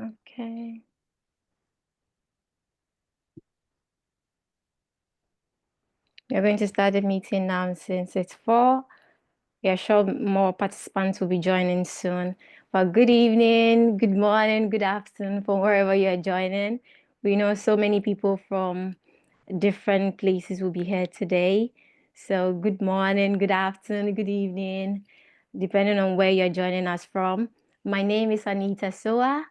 Okay. We're going to start the meeting now since it's 4. We are sure more participants will be joining soon. But good evening, good morning, good afternoon from wherever you are joining. We know so many people from different places will be here today. So good morning, good afternoon, good evening, depending on where you're joining us from. My name is Anita Soa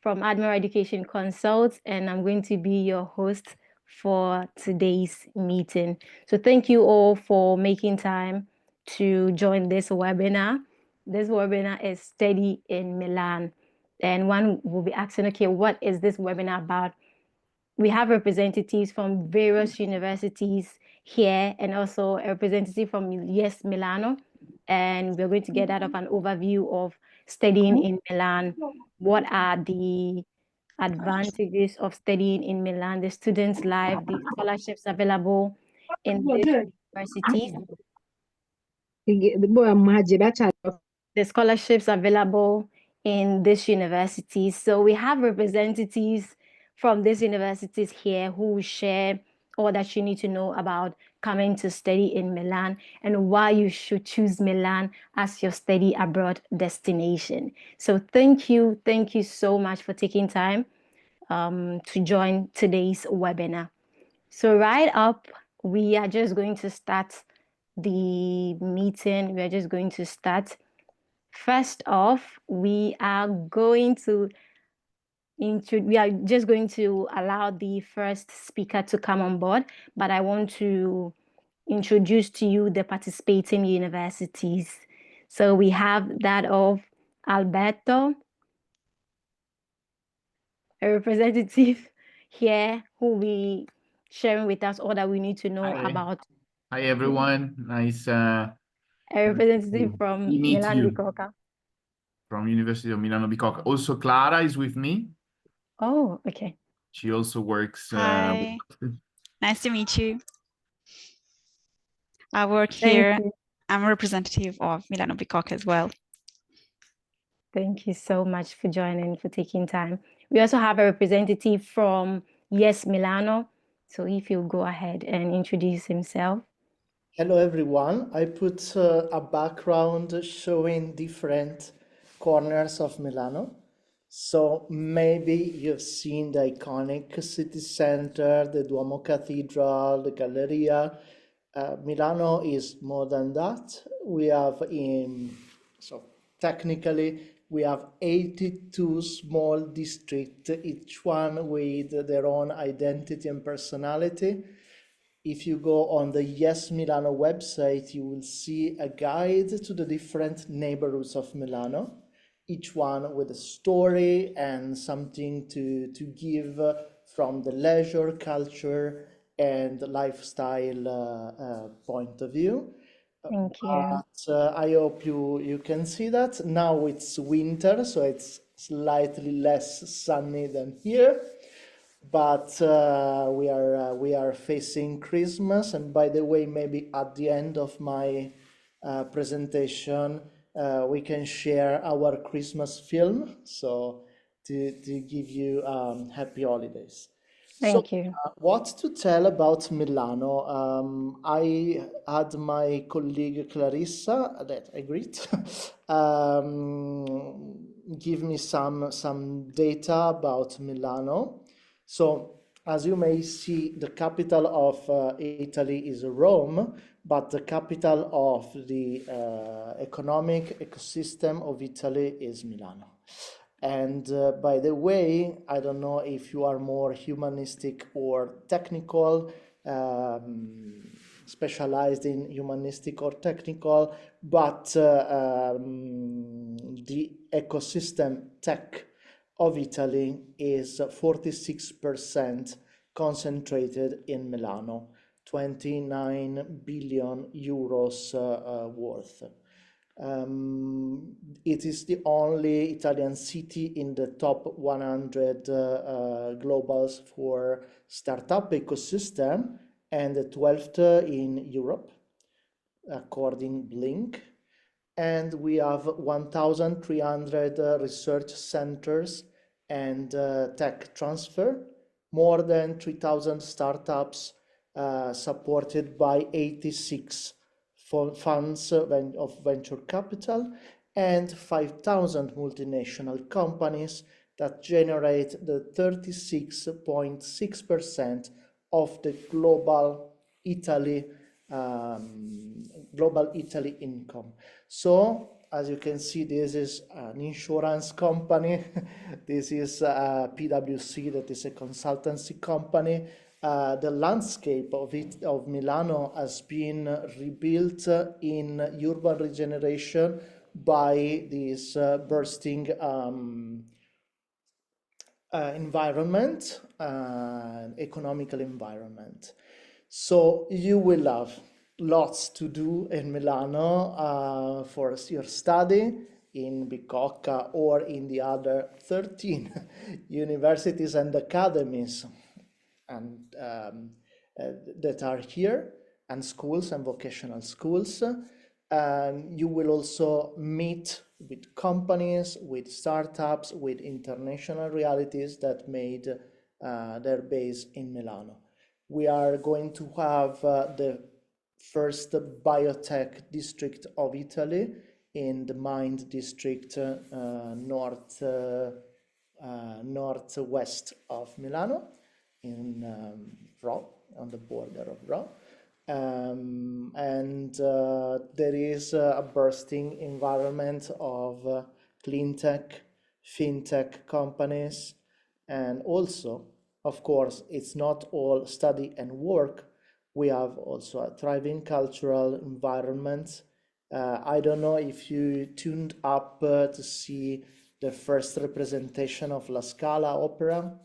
from Admiral Education Consult, and I'm going to be your host for today's meeting. So thank you all for making time to join this webinar. This webinar is Study in Milan. And one will be asking, okay, what is this webinar about? We have representatives from various universities here and also a representative from yesmilano. And we're going to get out of an overview of studying in Milan. What are the advantages of studying in Milan, the students' life, the scholarships available in these universities, the scholarships available in this university. So we have representatives from these universities here who share all that you need to know about coming to study in Milan and why you should choose Milan as your study abroad destination. So thank you so much for taking time to join today's webinar. So right up, we are just going to start the meeting. We are just going to start. First off, we are just going to allow the first speaker to come on board, but I want to introduce to you the participating universities. So we have that of Alberto, a representative here who will be sharing with us all that we need to know about. Hi everyone, nice a representative from Milan-Bicocca. From University of Milano-Bicocca. Also, Clara is with me. Oh, okay. She also works. Hi, nice to meet you. I work here. I'm a representative of Milano-Bicocca as well. Thank you so much for joining, for taking time. We also have a representative from yesmilano. So if you go ahead and introduce himself. Hello everyone. I put a background showing different corners of Milano. So maybe you've seen the iconic city center, the Duomo Cathedral, the Galleria. Milano is more than that. We have technically we have 82 small districts, each one with their own identity and personality. If you go on the Yes Milano website, you will see a guide to the different neighborhoods of Milano, each one with a story and something to give from the leisure, culture, and lifestyle point of view. Thank you. But I hope you can see that. Now it's winter, so it's slightly less sunny than here. But we are facing Christmas, and by the way, maybe at the end of my presentation, we can share our Christmas film, so to give you happy holidays. Thank you. What to tell about Milano? I had my colleague Clarissa that agreed give me some data about Milano. So, as you may see, the capital of Italy is Rome, but the capital of the economic ecosystem of Italy is Milano. And by the way, I don't know if you are more humanistic or technical, specialized in humanistic or technical, but the ecosystem tech of Italy is 46% concentrated in Milano, 29 billion euros worth. It is the only Italian city in the top 100 globals for startup ecosystem and the 12th in Europe, according Blink. And we have 1,300 research centers and tech transfer, more than 3,000 startups supported by 86 funds of venture capital, and 5,000 multinational companies that generate the 36.6% of the global Italy income. So as you can see, this is an insurance company. This is PwC, that is a consultancy company. The landscape of Milano has been rebuilt in urban regeneration by this bursting environment, economical environment. So you will have lots to do in Milano for your study in Bicocca or in the other 13 universities and academies and that are here, and schools and vocational schools. You will also meet with companies, with startups, with international realities that made their base in Milano. We are going to have the first biotech district of Italy in the Mind district, northwest of Milano, in Rome, on the border of Rome. There is a bursting environment of clean tech, fintech companies, and also, of course, it's not all study and work. We have also a thriving cultural environment. I don't know if you tuned up to see the first representation of La Scala opera.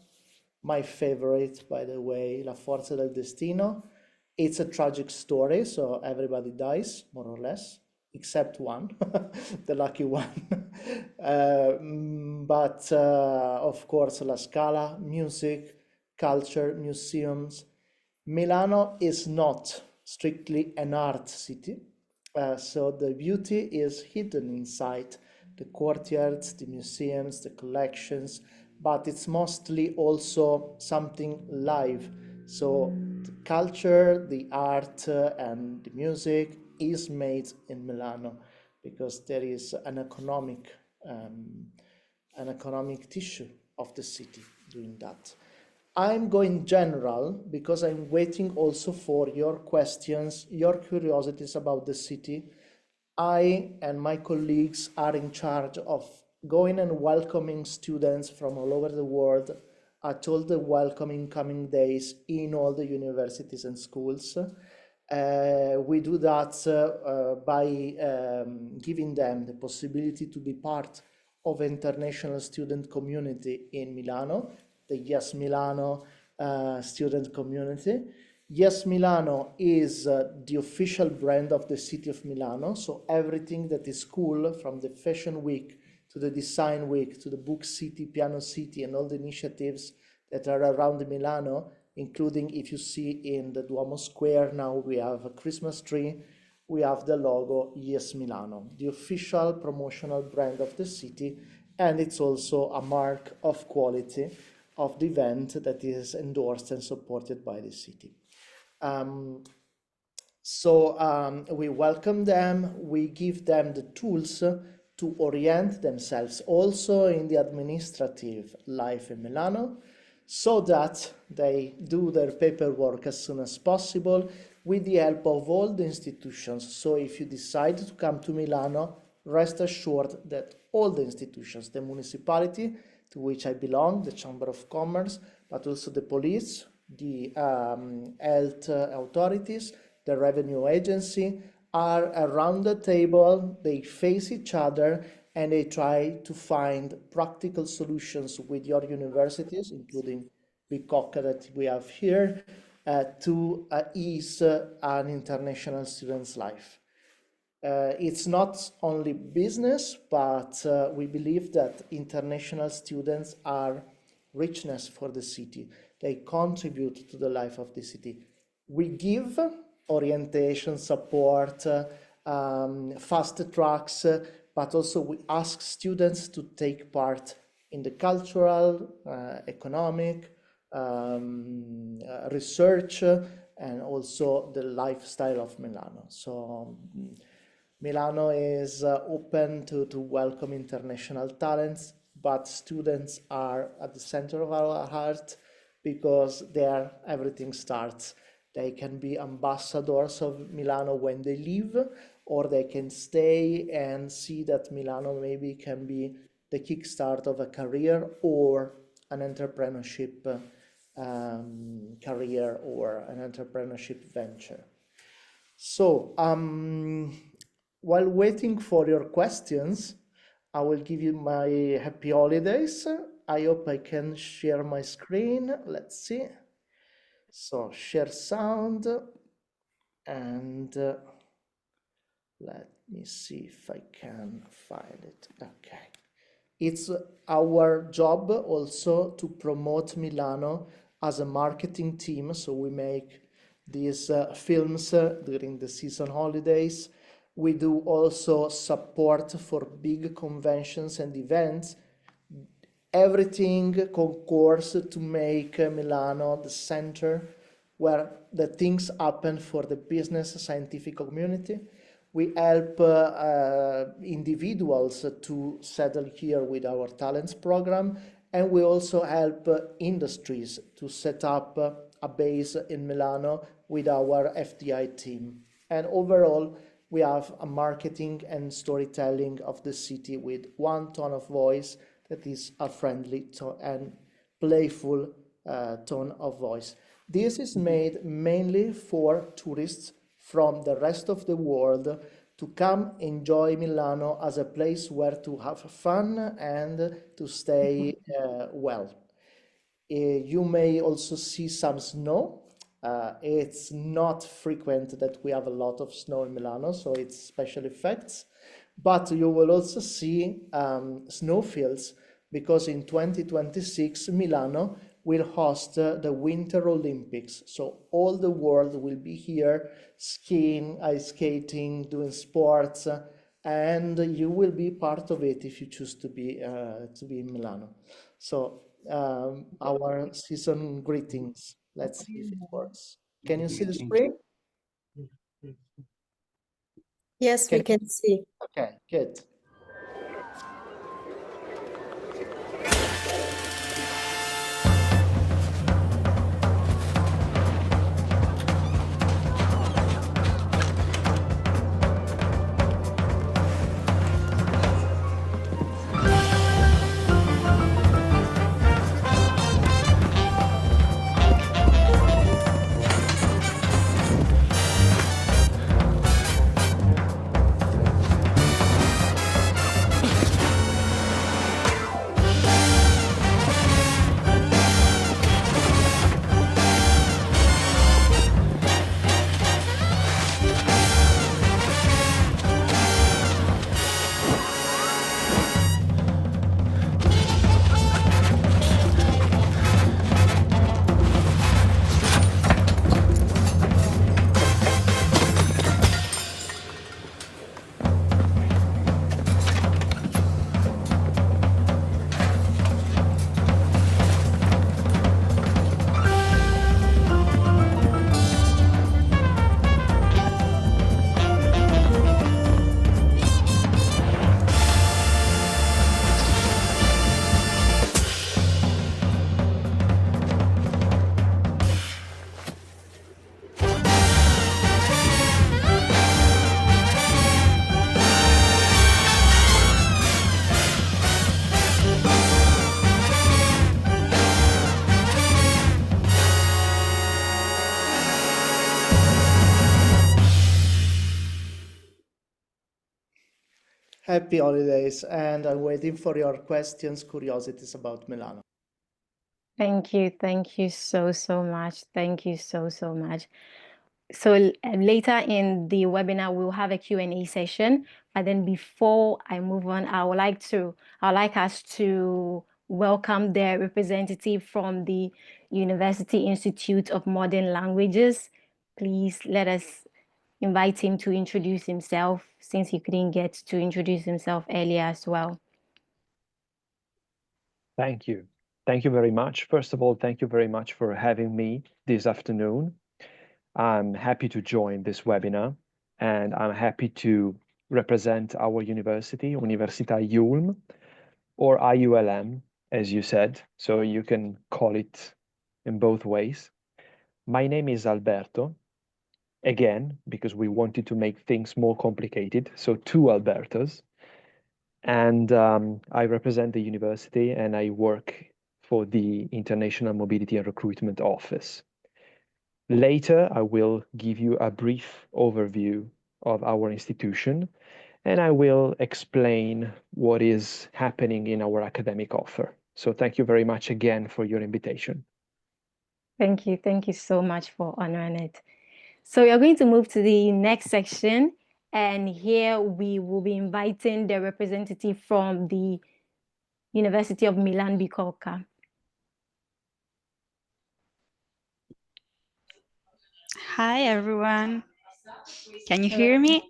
My favorite, by the way, La Forza del Destino. It's a tragic story, so everybody dies, more or less, except one, the lucky one. But of course, La Scala, music, culture, museums. Milano is not strictly an art city, so the beauty is hidden inside the courtyards, the museums, the collections, but it's mostly also something live. So the culture, the art, and the music is made in Milano because there is an economic tissue of the city doing that. I'm going general because I'm waiting also for your questions, your curiosities about the city. I and my colleagues are in charge of going and welcoming students from all over the world at all the welcoming coming days in all the universities and schools. We do that by giving them the possibility to be part of international student community in Milano, the yesmilano student community. Yesmilano is the official brand of the city of Milano. So everything that is cool, from the Fashion Week to the Design Week to the Book City, Piano City, and all the initiatives that are around Milano, including, if you see in the Duomo Square now, we have a Christmas tree, we have the logo Yesmilano, the official promotional brand of the city, and it's also a mark of quality of the event that is endorsed and supported by the city. We welcome them, we give them the tools to orient themselves also in the administrative life in Milano, so that they do their paperwork as soon as possible with the help of all the institutions. So if you decide to come to Milano, rest assured that all the institutions, the municipality to which I belong, the Chamber of Commerce, but also the police, the health authorities, the revenue agency, are around the table, they face each other, and they try to find practical solutions with your universities, including Bicocca that we have here, to ease an international student's life. It's not only business, but we believe that international students are richness for the city. They contribute to the life of the city. We give orientation, support, fast tracks, but also we ask students to take part in the cultural, economic, research, and also the lifestyle of Milano. So Milano is open to welcome international talents, but students are at the center of our heart because there everything starts. They can be ambassadors of Milano when they leave, or they can stay and see that Milano maybe can be the kickstart of a career or an entrepreneurship career or an entrepreneurship venture. So, while waiting for your questions, I will give you my happy holidays. I hope I can share my screen. Let's see. So, share sound, and let me see if I can find it. Okay. It's our job also to promote Milano as a marketing team. So we make these films during the season holidays. We do also support for big conventions and events. Everything concourse to make Milano the center where the things happen for the business scientific community. We help individuals to settle here with our talents program, and we also help industries to set up a base in Milano with our FDI team. And overall, we have a marketing and storytelling of the city with one tone of voice that is a friendly and playful tone of voice. This is made mainly for tourists from the rest of the world to come enjoy Milano as a place where to have fun and to stay well. You may also see some snow. It's not frequent that we have a lot of snow in Milano, so it's special effects. But you will also see snowfields because in 2026 Milano will host the Winter Olympics. So all the world will be here skiing, ice skating, doing sports, and you will be part of it if you choose to be in Milano. So our season greetings. Let's see if it works. Can you see the screen? Yes, we can see. Okay, good. Happy holidays, and I'm waiting for your questions, curiosities about Milano. Thank you so much. Thank you so much. So later in the webinar, we'll have a Q&A session. But then before I move on, I'd like us to welcome the representative from the University Institute of Modern Languages. Please let us invite him to introduce himself since he couldn't get to introduce himself earlier as well. Thank you. Thank you very much. First of all, thank you very much for having me this afternoon. I'm happy to join this webinar, and I'm happy to represent our university, Università IULM, or IULM, as you said, so you can call it in both ways. My name is Alberto, again, because we wanted to make things more complicated, so two Albertos. And I represent the university and I work for the International Mobility and Recruitment Office. Later, I will give you a brief overview of our institution, and I will explain what is happening in our academic offer. So thank you very much again for your invitation. Thank you. Thank you so much for honoring it. So we are going to move to the next section, and here we will be inviting the representative from the University of Milan-Bicocca. Hi, everyone. Can you hear me?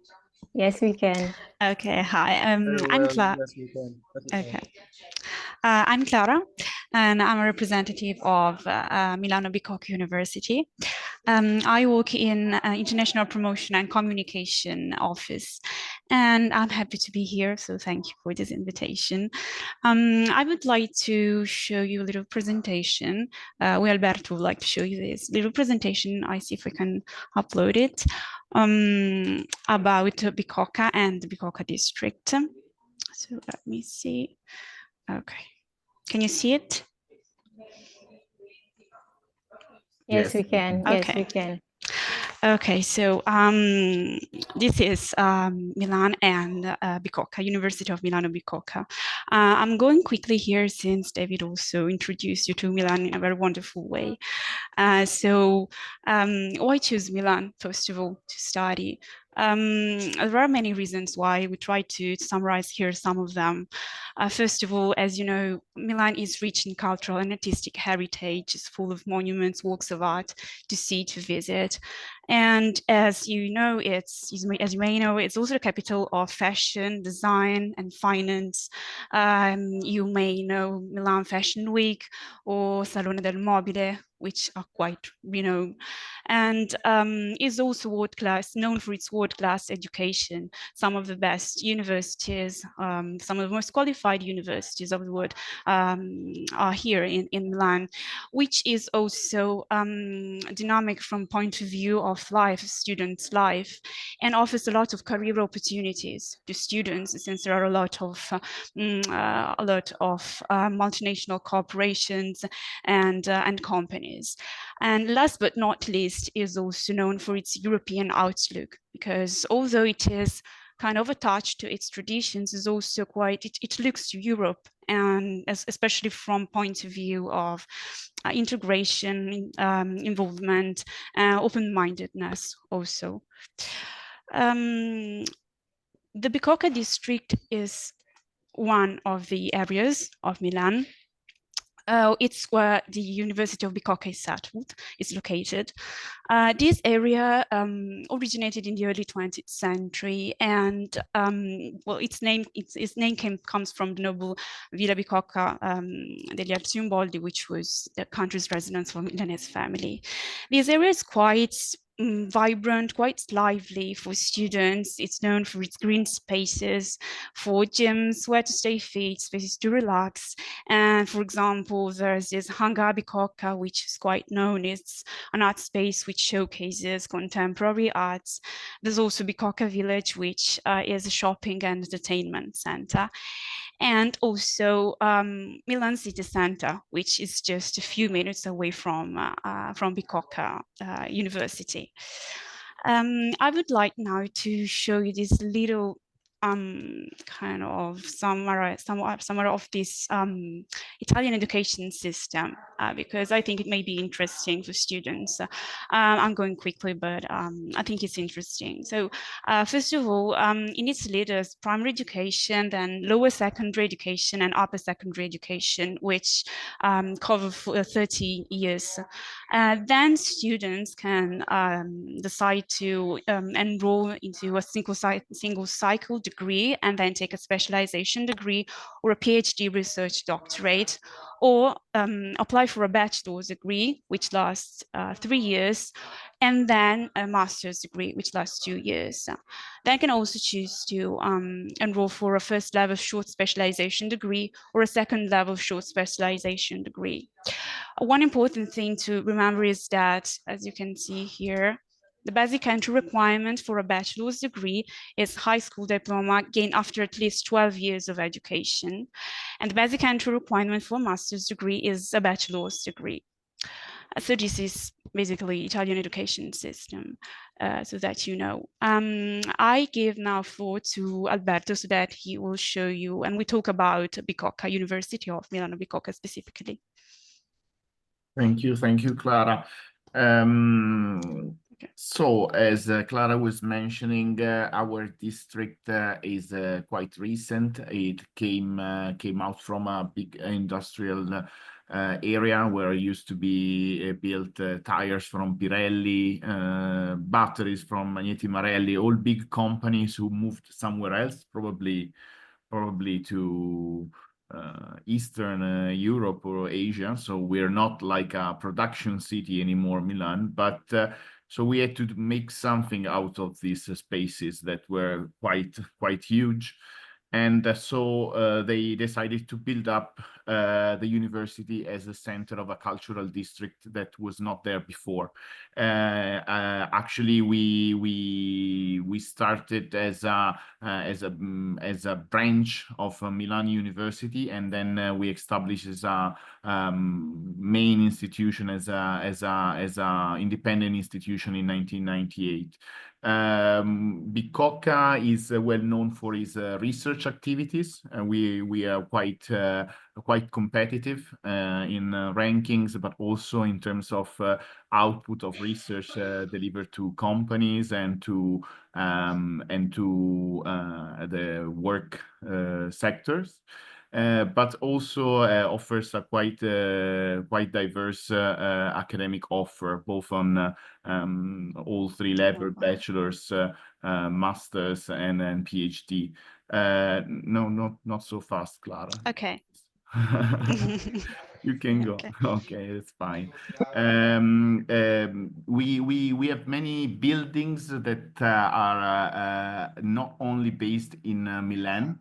Yes, we can. Okay, hi. Very I'm well, Clara. yes, we can. Okay. I'm Clara, and I'm a representative of Milano-Bicocca University. I work in International Promotion and Communication Office, and I'm happy to be here, so thank you for this invitation. I would like to show you a little presentation. Alberto would like to show you this little presentation. I see if we can upload it, about Bicocca and the Bicocca district. So let me see. Okay, can you see it? Yes, we can. Yes, Okay. we can. Okay, so this is Milan and Bicocca, University of Milano-Bicocca. I'm going quickly here since David also introduced you to Milan in a very wonderful way. Why choose Milan, first of all, to study? There are many reasons why. We try to summarize here some of them. First of all, as you know, Milan is rich in cultural and artistic heritage. It's full of monuments, works of art to see, to visit. And as you know, as you may know, it's also the capital of fashion, design, and finance. You may know Milan Fashion Week or Salone del Mobile, which are quite renowned, and is also known for its world-class education. Some of the best universities, some of the most qualified universities of the world are here in Milan, which is also dynamic from point of view of life, students' life, and offers a lot of career opportunities to students, since there are a lot of multinational corporations and companies. And last but not least, is also known for its European outlook, because although it is kind of attached to its traditions, is also quite, it looks to Europe, and especially from point of view of integration, involvement, open-mindedness also. The Bicocca district is one of the areas of Milan. It's where the University of Bicocca is located. This area originated in the early 20th century, and well, its name comes from the noble Villa Bicocca degli Arciboldi, which was the country's residence for Milanese family. This area is quite vibrant, quite lively for students. It's known for its green spaces, for gyms, where to stay fit, spaces to relax. And for example, there's this Hangar Bicocca, which is quite known. It's an art space which showcases contemporary arts. There's also Bicocca Village, which is a shopping and entertainment center. And also Milan City Center, which is just a few minutes away from Bicocca University. I would like now to show you this little kind of summary of this Italian education system, because I think it may be interesting for students. I'm going quickly, but I think it's interesting. So first of all, in Italy, there's primary education, then lower secondary education and upper secondary education, which cover for 30 years. Then students can decide to enroll into a single cycle degree and then take a specialization degree or a PhD research doctorate, or apply for a bachelor's degree, which lasts 3 years, and then a master's degree, which lasts 2 years. They can also choose to enroll for a first level short specialization degree or a second level short specialization degree. One important thing to remember is that, as you can see here, the basic entry requirement for a bachelor's degree is high school diploma gained after at least 12 years of education. And the basic entry requirement for a master's degree is a bachelor's degree. So this is basically Italian education system, so that you know. I give now floor to Alberto so that he will show you, and we talk about Bicocca, University of Milano-Bicocca specifically. Thank you, Clara. So, as Clara was mentioning, our district is quite recent. It came out from a big industrial area where used to be built tires from Pirelli, batteries from Magneti Marelli, all big companies who moved somewhere else, probably to Eastern Europe or Asia. So we're not like a production city anymore, Milan, but so we had to make something out of these spaces that were quite huge. And so they decided to build up the university as a center of a cultural district that was not there before. Actually, we started as a branch of Milan University, and then we established as a main institution, as a independent institution in 1998. Bicocca is well known for its research activities. We are quite competitive in rankings, but also in terms of output of research delivered to companies and to the work sectors. But also offers a quite diverse academic offer, both on all three levels: bachelor's, master's, and then PhD. No, not so fast, Clara. Okay. You can go. Okay, it's fine. We have many buildings that are not only based in Milan.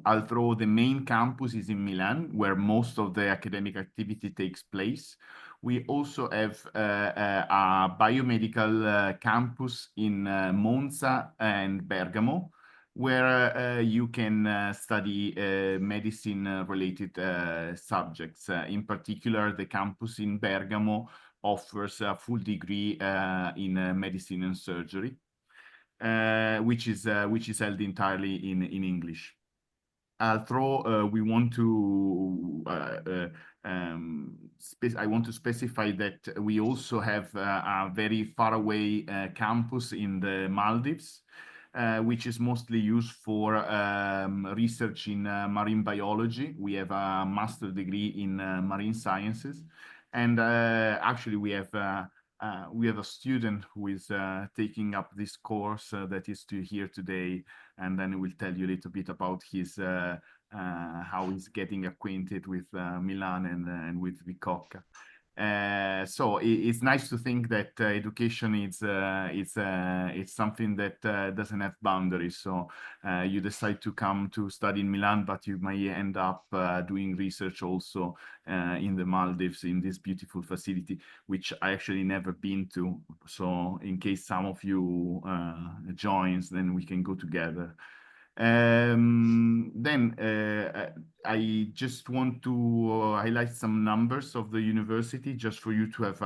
Although the main campus is in Milan, where most of the academic activity takes place, we also have a biomedical campus in Monza and Bergamo, where you can study medicine-related subjects. In particular, the campus in Bergamo offers a full degree in medicine and surgery. Which is held entirely in English. Although we want to, I want to specify that we also have a very far away campus in the Maldives, which is mostly used for research in marine biology. We have a master's degree in marine sciences, and actually we have a student who is taking up this course that is here today, and then we'll tell you a little bit about his how he's getting acquainted with Milan and with Bicocca. So it's nice to think that education is it's something that doesn't have boundaries. So you decide to come to study in Milan, but you may end up doing research also in the Maldives, in this beautiful facility, which I actually never been to. So in case some of you joins, then we can go together. Then I just want to highlight some numbers of the university, just for you to have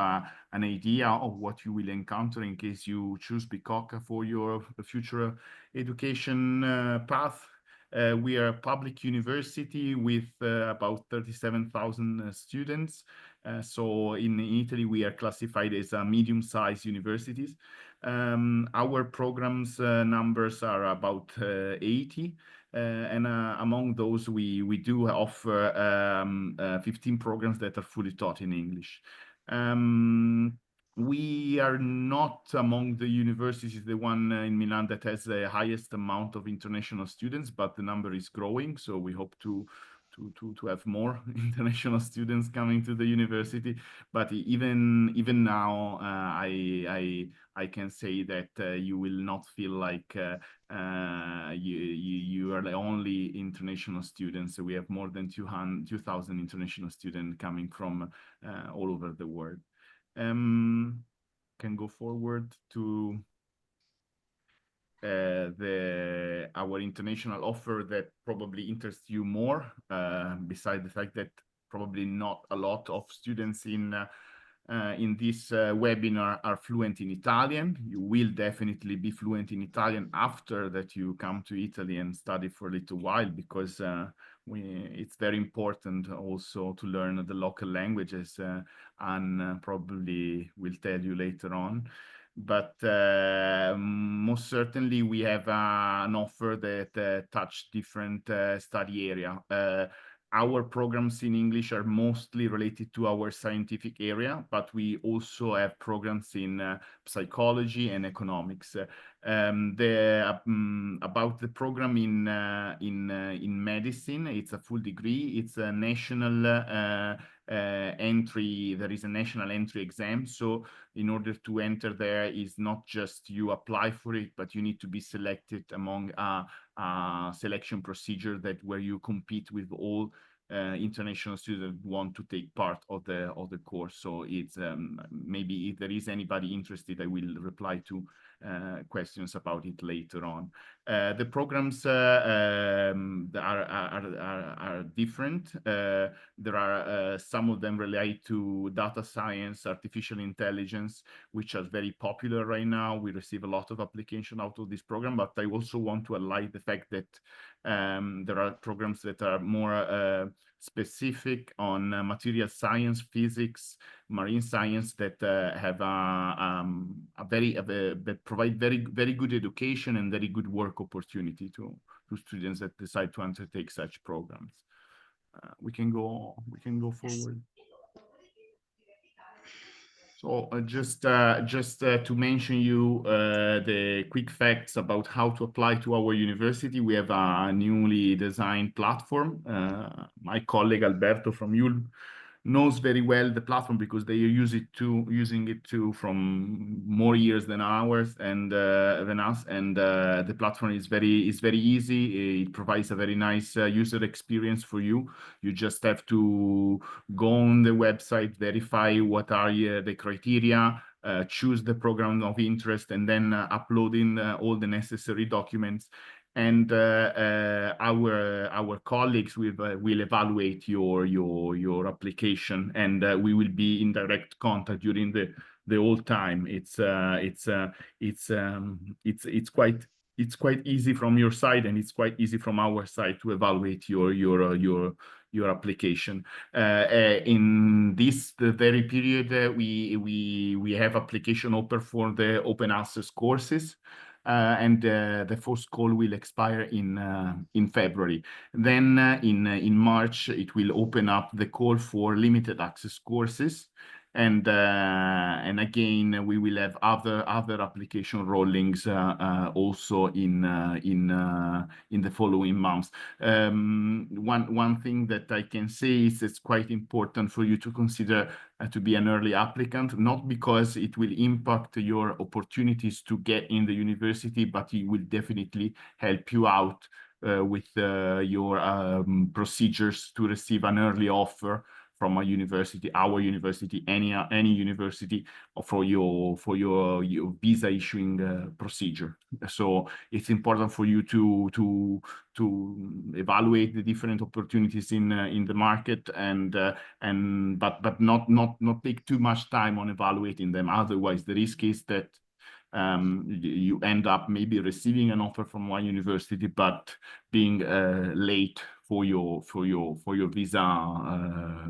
an idea of what you will encounter in case you choose Bicocca for your future education path. We are a public university with about 37,000 students. So in Italy, we are classified as a medium-sized universities. Our programs numbers are about 80. And among those, we do offer 15 programs that are fully taught in English. We are not among the universities, the one in Milan that has the highest amount of international students, but the number is growing. So we hope to have more international students coming to the university. But even now, I can say that you will not feel like you are the only international students. So we have more than 2,000 international students coming from all over the world. Can go forward to our international offer that probably interests you more, beside the fact that probably not a lot of students in this webinar are fluent in Italian. You will definitely be fluent in Italian after that you come to Italy and study for a little while, because it's very important also to learn the local languages, and probably will tell you later on. But most certainly we have an offer that touch different study area. Our programs in English are mostly related to our scientific area, but we also have programs in psychology and economics. About the program in medicine, it's a full degree. It's a national entry. There is a national entry exam. So in order to enter there, is not just you apply for it, but you need to be selected among a selection procedure where you compete with all international students who want to take part of the course. So it's maybe if there is anybody interested, I will reply to questions about it later on. The programs are different. There are some of them relate to data science, artificial intelligence, which are very popular right now. We receive a lot of application out of this program, but I also want to highlight the fact that there are programs that are more specific on material science, physics, marine science, that have that provide very good education and very good work opportunity to students that decide to undertake such programs. We can go forward. So just to mention you the quick facts about how to apply to our university. We have a newly designed platform. My colleague Alberto from IULM knows very well the platform, because they are using it from more years than ours and than us. And the platform is very easy. It provides a very nice user experience for you. You just have to go on the website, verify what are the criteria, choose the program of interest, and then upload in all the necessary documents. And our colleagues will evaluate your application, and we will be in direct contact during the whole time. It's quite easy from your side, and it's quite easy from our side to evaluate your application. In the very period, we have application open for the open access courses. And the first call will expire in February. Then in March, it will open up the call for limited access courses. And again, we will have other application rollings also in the following months. One thing that I can say is it's quite important for you to consider to be an early applicant, not because it will impact your opportunities to get in the university, but it will definitely help you out with your procedures to receive an early offer from a university, our university, any university, for your visa issuing procedure. So it's important for you to evaluate the different opportunities in the market, but not take too much time on evaluating them. Otherwise, the risk is that you end up maybe receiving an offer from one university, but being late for your visa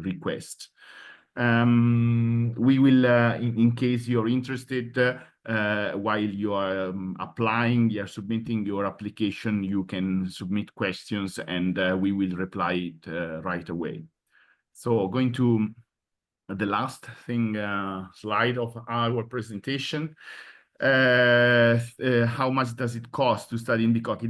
request. We will, in case you're interested, while you are applying, you're submitting your application, you can submit questions, and we will reply it right away. So going to the last thing slide of our presentation. How much does it cost to study in Bicocca?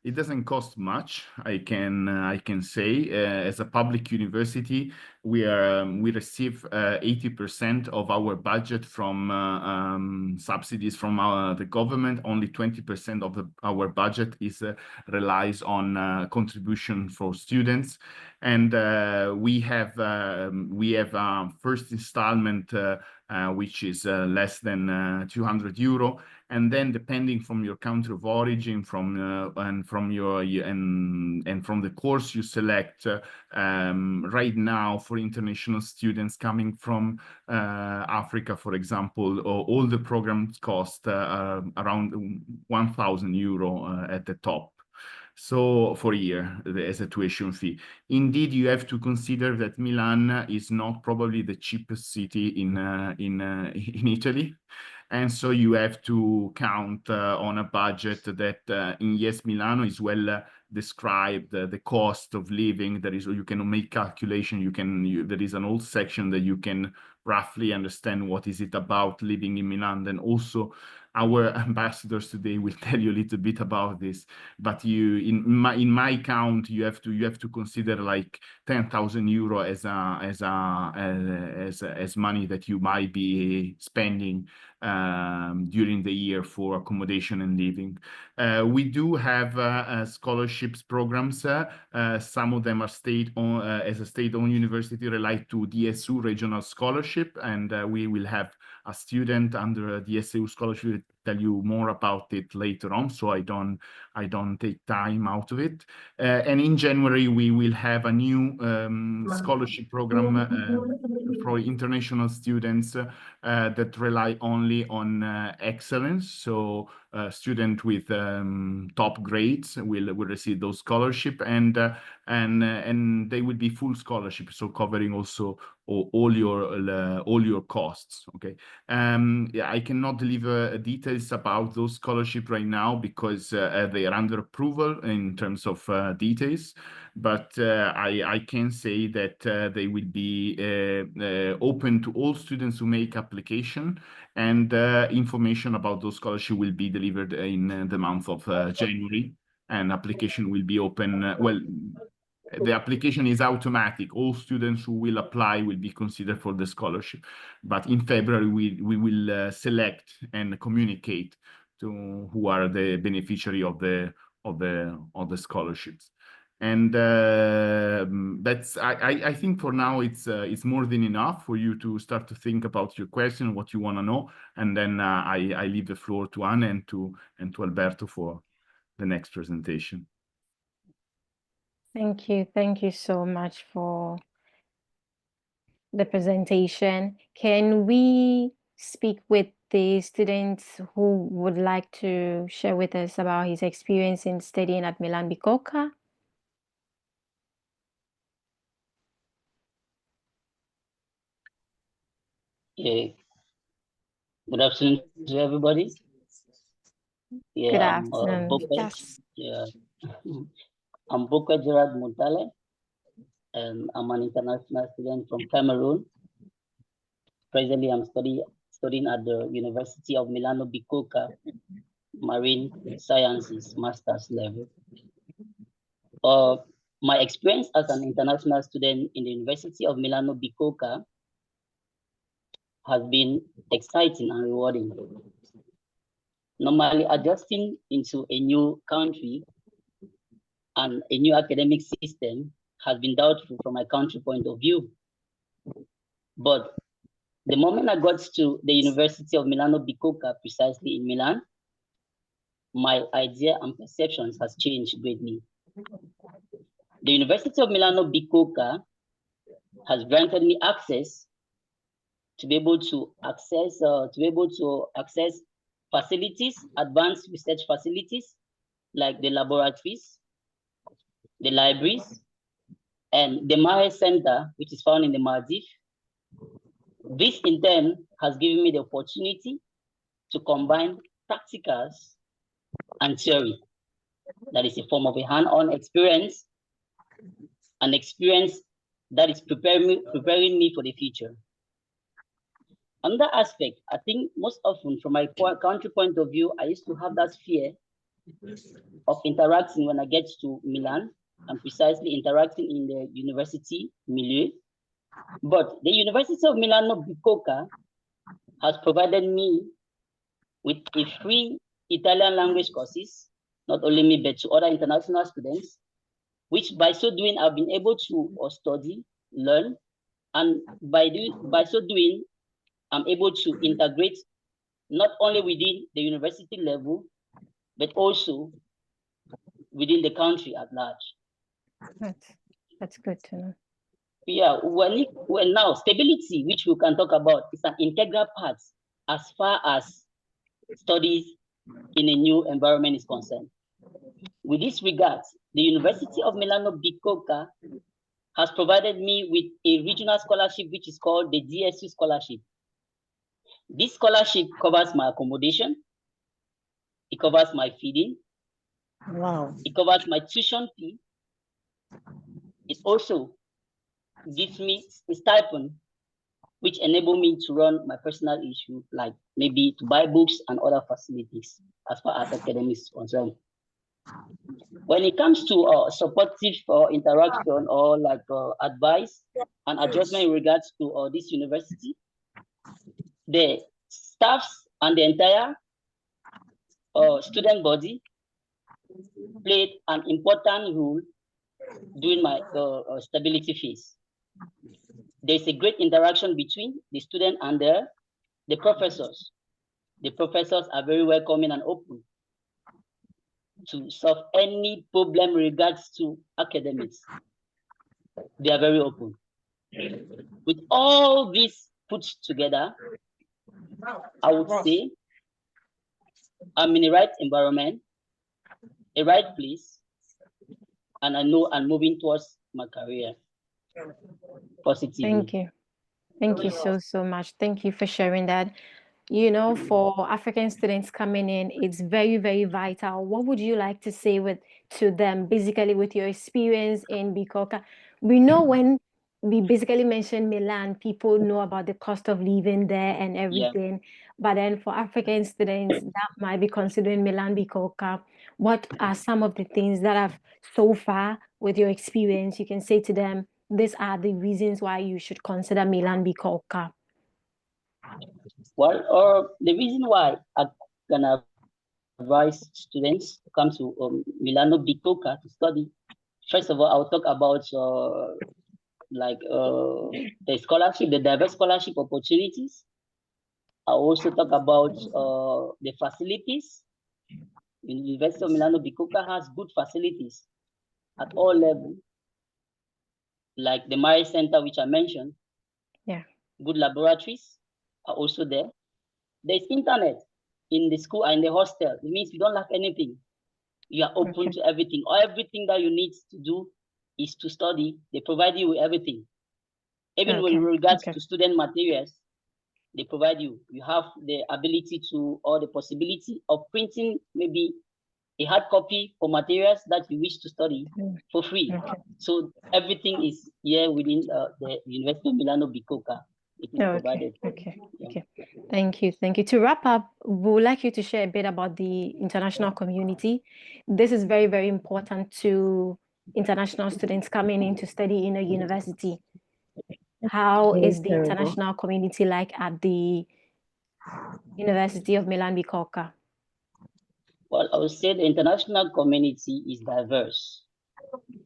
It doesn't cost much. I can say as a public university, we receive 80% of our budget from subsidies from the government. Only 20% of our budget relies on contribution for students, and we have first installment which is less than 200 euro, and then depending from your country of origin, from the course you select. Right now, for international students coming from Africa, for example, all the programs cost around 1,000 euro at the top. So for a year as a tuition fee. Indeed, you have to consider that Milan is not probably the cheapest city in Italy. And so you have to count on a budget that in yesmilano is well described, the cost of living. There is, you can make calculation. There is an old section that you can roughly understand what is it about living in Milan. Then also our ambassadors today will tell you a little bit about this. But in my count, you have to consider like 10,000 euro as money that you might be spending during the year for accommodation and living. We do have scholarships programs. Some of them are state-owned, as a state-owned university, relate to DSU regional scholarship, and we will have a student under the DSU scholarship tell you more about it later on, so I don't take time out of it. And in January we will have a new scholarship program for international students that rely only on excellence. So student with top grades will receive those scholarship, and they will be full scholarship, so covering also all your costs. Okay. Yeah, I cannot deliver details about those scholarships right now because they are under approval in terms of details, but I can say that they will be open to all students who make application, and information about those scholarships will be delivered in the month of January, and application will be open. Well, the application is automatic. All students who will apply will be considered for the scholarship. But in February, we will select and communicate to who are the beneficiary of the scholarships. And that's I think for now it's more than enough for you to start to think about your question, what you want to know, and then I leave the floor to Anne and to Alberto for the next presentation. Thank you so much for the presentation. Can we speak with the students who would like to share with us about his experience in studying at Milan-Bicocca? Good afternoon to everybody. Yeah, Good afternoon. Yes. Yeah, I'm Bicocca Int'l, and I'm an international student from Cameroon. Presently, I'm studying at the University of Milan-Bicocca, Marine Sciences Master's level. My experience as an international student in the University of Milan-Bicocca has been exciting and rewarding. Normally, adjusting into a new country and a new academic system has been doubtful from my country point of view. But the moment I got to the University of Milan-Bicocca, precisely in Milan, my idea and perceptions has changed greatly. The University of Milan-Bicocca has granted me access to be able to access facilities, advanced research facilities, like the laboratories, the libraries, and the Mare Center, which is found in the Maldives. This in turn has given me the opportunity to combine practicals and theory. That is a form of a hand-on experience, an experience that is preparing me for the future. On that aspect, I think most often from my country point of view, I used to have that fear of interacting when I get to Milan, and precisely interacting in the university milieu. But the University of Milan-Bicocca has provided me with a free Italian language courses, not only me, but to other international students, which by so doing, I've been able to study, learn, and by so doing, I'm able to integrate not only within the university level, but also within the country at large. That's good to know. Yeah, well now stability, which we can talk about, is an integral part as far as studies in a new environment is concerned. With this regard, the University of Milan-Bicocca has provided me with a regional scholarship, which is called the DSU scholarship. This scholarship covers my accommodation, it covers my feeding, Wow. it covers my tuition fee, it also gives me a stipend, which enable me to run my personal issue, like maybe to buy books and other facilities as far as academics is concerned. When it comes to supportive interaction or like advice and adjustment in regards to this university, the staffs and the entire student body played an important role during my stability phase. There's a great interaction between the student and the professors. The professors are very welcoming and open to solve any problem in regards to academics. They are very open. With all this put together, I would say I'm in the right environment, a right place, and I know I'm moving towards my career positively. Thank you. Thank you so much. Thank you for sharing that. You know, for African students coming in, it's very, very vital. What would you like to say to them, basically with your experience in Bicocca? We know when we basically mention Milan, people know about the cost of living there and everything. Yeah. But then for African students that might be considering Milan-Bicocca, what are some of the things that have so far with your experience, you can say to them, these are the reasons why you should consider Milan-Bicocca? Well, the reason why I can advise students to come to Milano-Bicocca to study, first of all, I'll talk about the scholarship, the diverse scholarship opportunities. I'll also talk about the facilities. The University of Milano-Bicocca has good facilities at all levels, like the Mari Center, which I mentioned. Yeah. Good laboratories are also there. There's internet in the school and in the hostel. It means you don't lack anything. You are open to everything. Everything that you need to do is to study. They provide you with everything. Even with regards to student materials, they provide you. You have the ability to, or the possibility of printing maybe a hard copy for materials that you wish to study for free. So everything is here within the University of Milano-Bicocca. Okay. Thank you. To wrap up, we would like you to share a bit about the international community. This is very, very important to international students coming in to study in a university. How is the international community like at the University of Milan-Bicocca? Well, I would say the international community is diverse.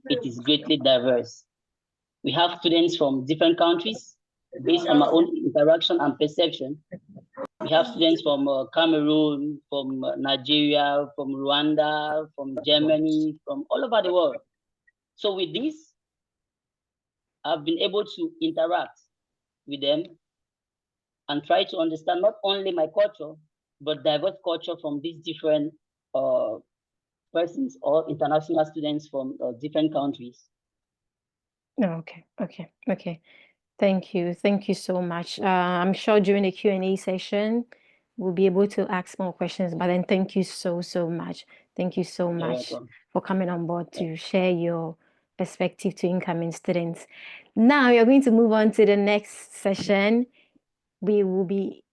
It is greatly diverse. We have students from different countries. Based on my own interaction and perception, we have students from Cameroon, from Nigeria, from Rwanda, from Germany, from all over the world. So with this, I've been able to interact with them and try to understand not only my culture, but diverse culture from these different persons or international students from different countries. Okay. Thank you so much. I'm sure during the Q&A session, we'll be able to ask more questions, but then thank you so much. Thank you so much for coming on board to share your perspective to incoming students. Now we are going to move on to the next session. We will be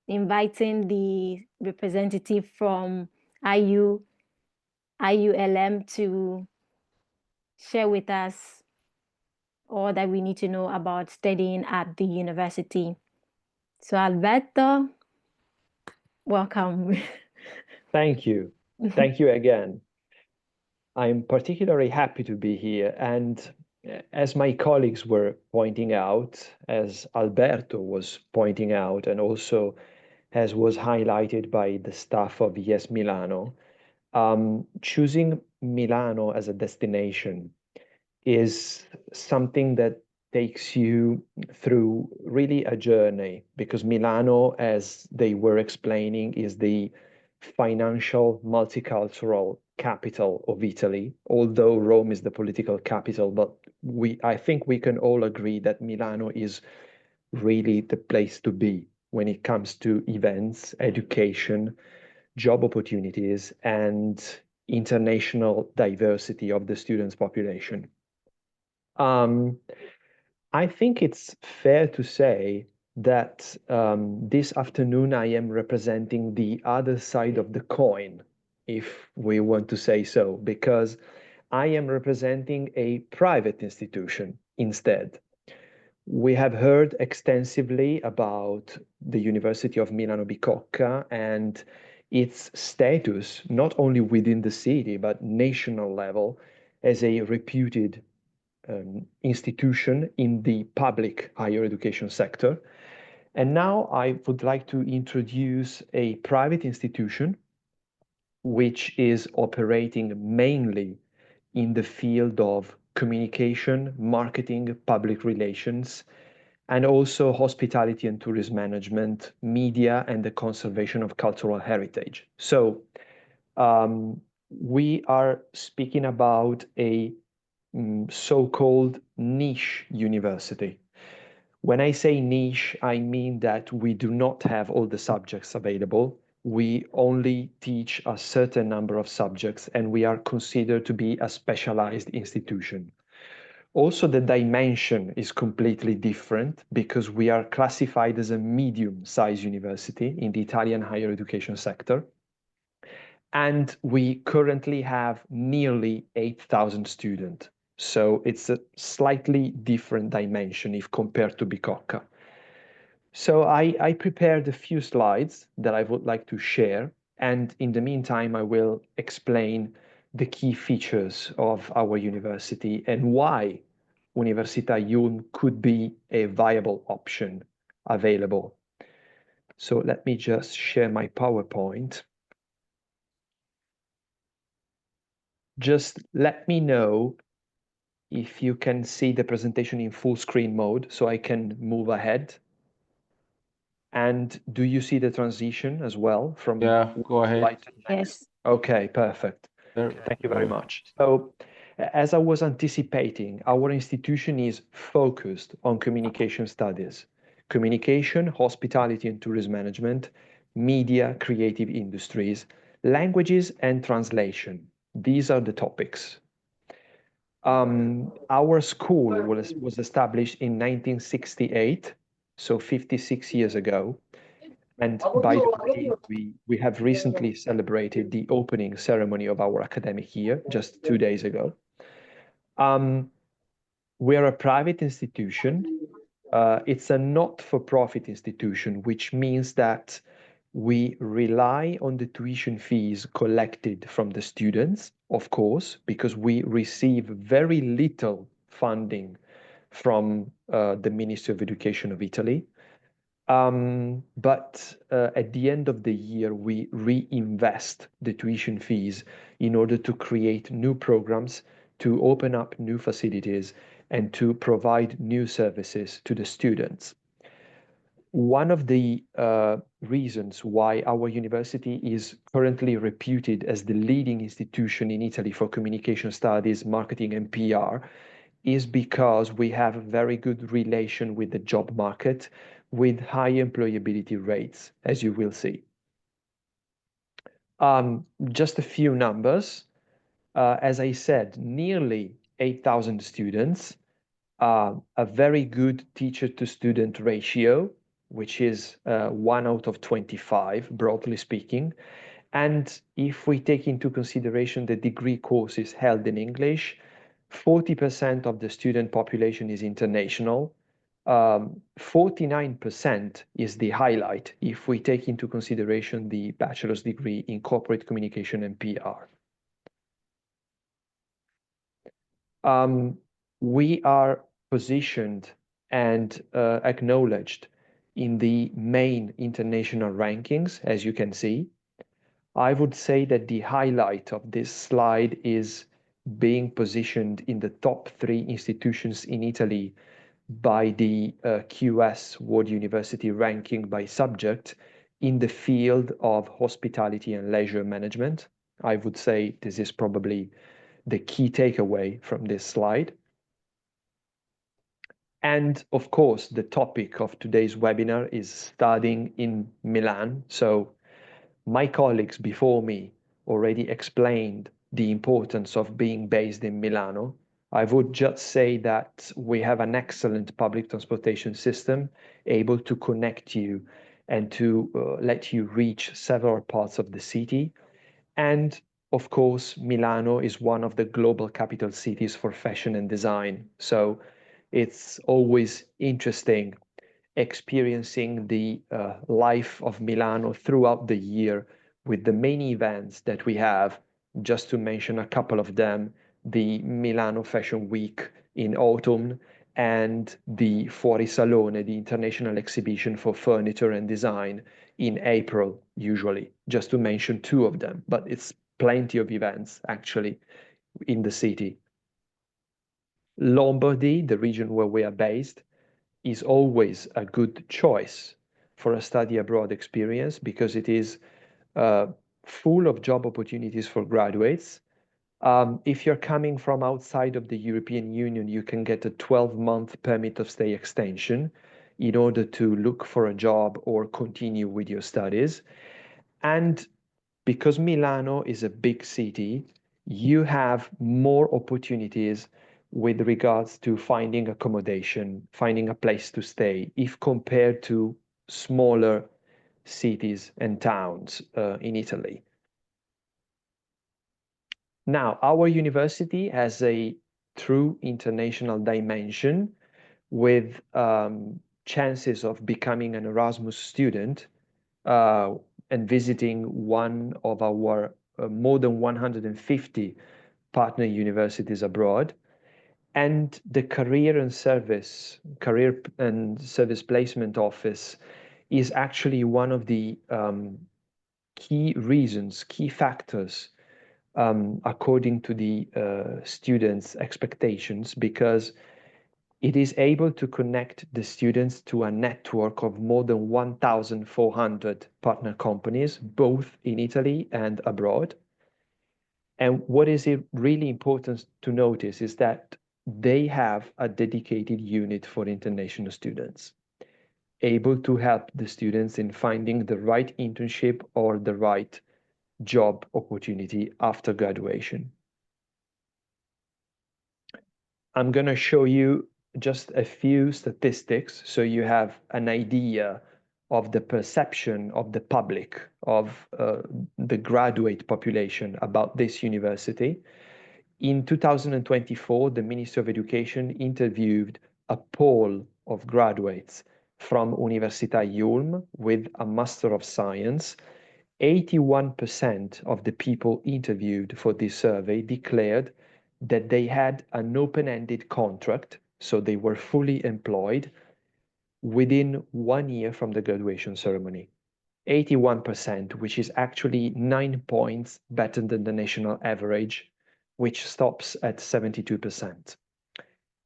inviting the representative from IULM to share with us all that we need to know about studying at the university. So Alberto, welcome. Thank you. Thank you again. I'm particularly happy to be here. And as my colleagues were pointing out, as Alberto was pointing out, and also as was highlighted by the staff of yesmilano, choosing Milano as a destination is something that takes you through really a journey, because Milano, as they were explaining, is the financial multicultural capital of Italy, although Rome is the political capital. But I think we can all agree that Milano is really the place to be when it comes to events, education, job opportunities, and international diversity of the students' population. I think it's fair to say that this afternoon I am representing the other side of the coin, if we want to say so, because I am representing a private institution instead. We have heard extensively about the University of Milan-Bicocca and its status, not only within the city, but national level, as a reputed institution in the public higher education sector. And now I would like to introduce a private institution which is operating mainly in the field of communication, marketing, public relations, and also hospitality and tourism management, media, and the conservation of cultural heritage. So we are speaking about a so-called niche university. When I say niche, I mean that we do not have all the subjects available. We only teach a certain number of subjects, and we are considered to be a specialized institution. Also, the dimension is completely different because we are classified as a medium-sized university in the Italian higher education sector. And we currently have nearly 8,000 students. So it's a slightly different dimension if compared to Bicocca. So I prepared a few slides that I would like to share. And in the meantime, I will explain the key features of our university and why Università IULM could be a viable option available. So let me just share my PowerPoint. Just let me know if you can see the presentation in full screen mode so I can move ahead. And do you see the transition as well from go ahead. slide to the next? Yes. Okay, perfect. Thank you very much. So as I was anticipating, our institution is focused on communication studies, communication, hospitality and tourism management, media, creative industries, languages and translation. These are the topics. Our school was established in 1968, so 56 years ago. And by the way, we have recently celebrated the opening ceremony of our academic year just 2 days ago. We're a private institution. It's a not-for-profit institution, which means that we rely on the tuition fees collected from the students, of course, because we receive very little funding from the Ministry of Education of Italy. But at the end of the year, we reinvest the tuition fees in order to create new programs, to open up new facilities, and to provide new services to the students. One of the reasons why our university is currently reputed as the leading institution in Italy for communication studies, marketing, and PR is because we have a very good relation with the job market with high employability rates, as you will see. Just a few numbers. As I said, nearly 8,000 students, a very good teacher-to-student ratio, which is 1 out of 25, broadly speaking. And if we take into consideration the degree courses held in English, 40% of the student population is international. 49% is the highlight if we take into consideration the bachelor's degree in corporate communication and PR. We are positioned and acknowledged in the main international rankings, as you can see. I would say that the highlight of this slide is being positioned in the top 3 institutions in Italy by the QS World University ranking by subject in the field of hospitality and leisure management. I would say this is probably the key takeaway from this slide. And of course, the topic of today's webinar is studying in Milan. So my colleagues before me already explained the importance of being based in Milano. I would just say that we have an excellent public transportation system able to connect you and to let you reach several parts of the city. And of course, Milano is one of the global capital cities for fashion and design. So it's always interesting experiencing the life of Milano throughout the year with the main events that we have. Just to mention a couple of them, the Milano Fashion Week in autumn and the Fuori Salone, the international exhibition for furniture and design in April, usually, just to mention 2 of them, but it's plenty of events actually in the city. Lombardy, the region where we are based, is always a good choice for a study abroad experience because it is full of job opportunities for graduates. If you're coming from outside of the European Union, you can get a 12-month permit of stay extension in order to look for a job or continue with your studies. And because Milano is a big city, you have more opportunities with regards to finding accommodation, finding a place to stay, if compared to smaller cities and towns in Italy. Now, our university has a true international dimension with chances of becoming an Erasmus student and visiting one of our more than 150 partner universities abroad. And the career and service placement office is actually one of the key reasons, key factors, according to the students' expectations, because it is able to connect the students to a network of more than 1,400 partner companies, both in Italy and abroad. And what is really important to notice is that they have a dedicated unit for international students, able to help the students in finding the right internship or the right job opportunity after graduation. I'm going to show you just a few statistics so you have an idea of the perception of the public, of the graduate population about this university. In 2024, the Ministry of Education interviewed a poll of graduates from Università IULM with a Master of Science. 81% of the people interviewed for this survey declared that they had an open-ended contract, so they were fully employed within 1 year from the graduation ceremony. 81%, which is actually 9 points better than the national average, which stops at 72%.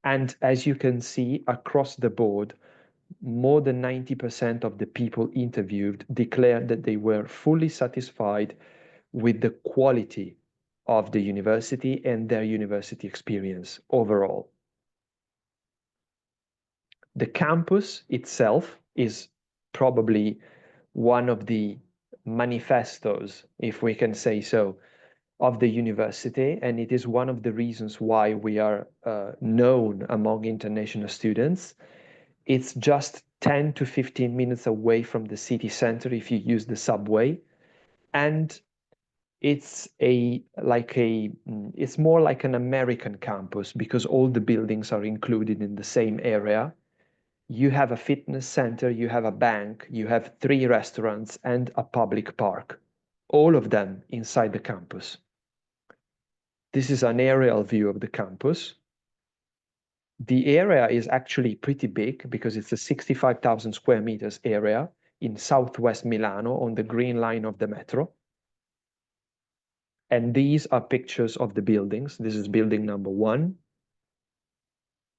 And as you can see, across the board, more than 90% of the people interviewed declared that they were fully satisfied with the quality of the university and their university experience overall. The campus itself is probably one of the manifestos, if we can say so, of the university, and it is one of the reasons why we are known among international students. It's just 10 to 15 minutes away from the city center if you use the subway, and it's it's more like an American campus because all the buildings are included in the same area. You have a fitness center, you have a bank, you have 3 restaurants and a public park, all of them inside the campus. This is an aerial view of the campus. The area is actually pretty big because it's a 65,000 square meters area in southwest Milano on the green line of the metro. And these are pictures of the buildings. This is building number 1.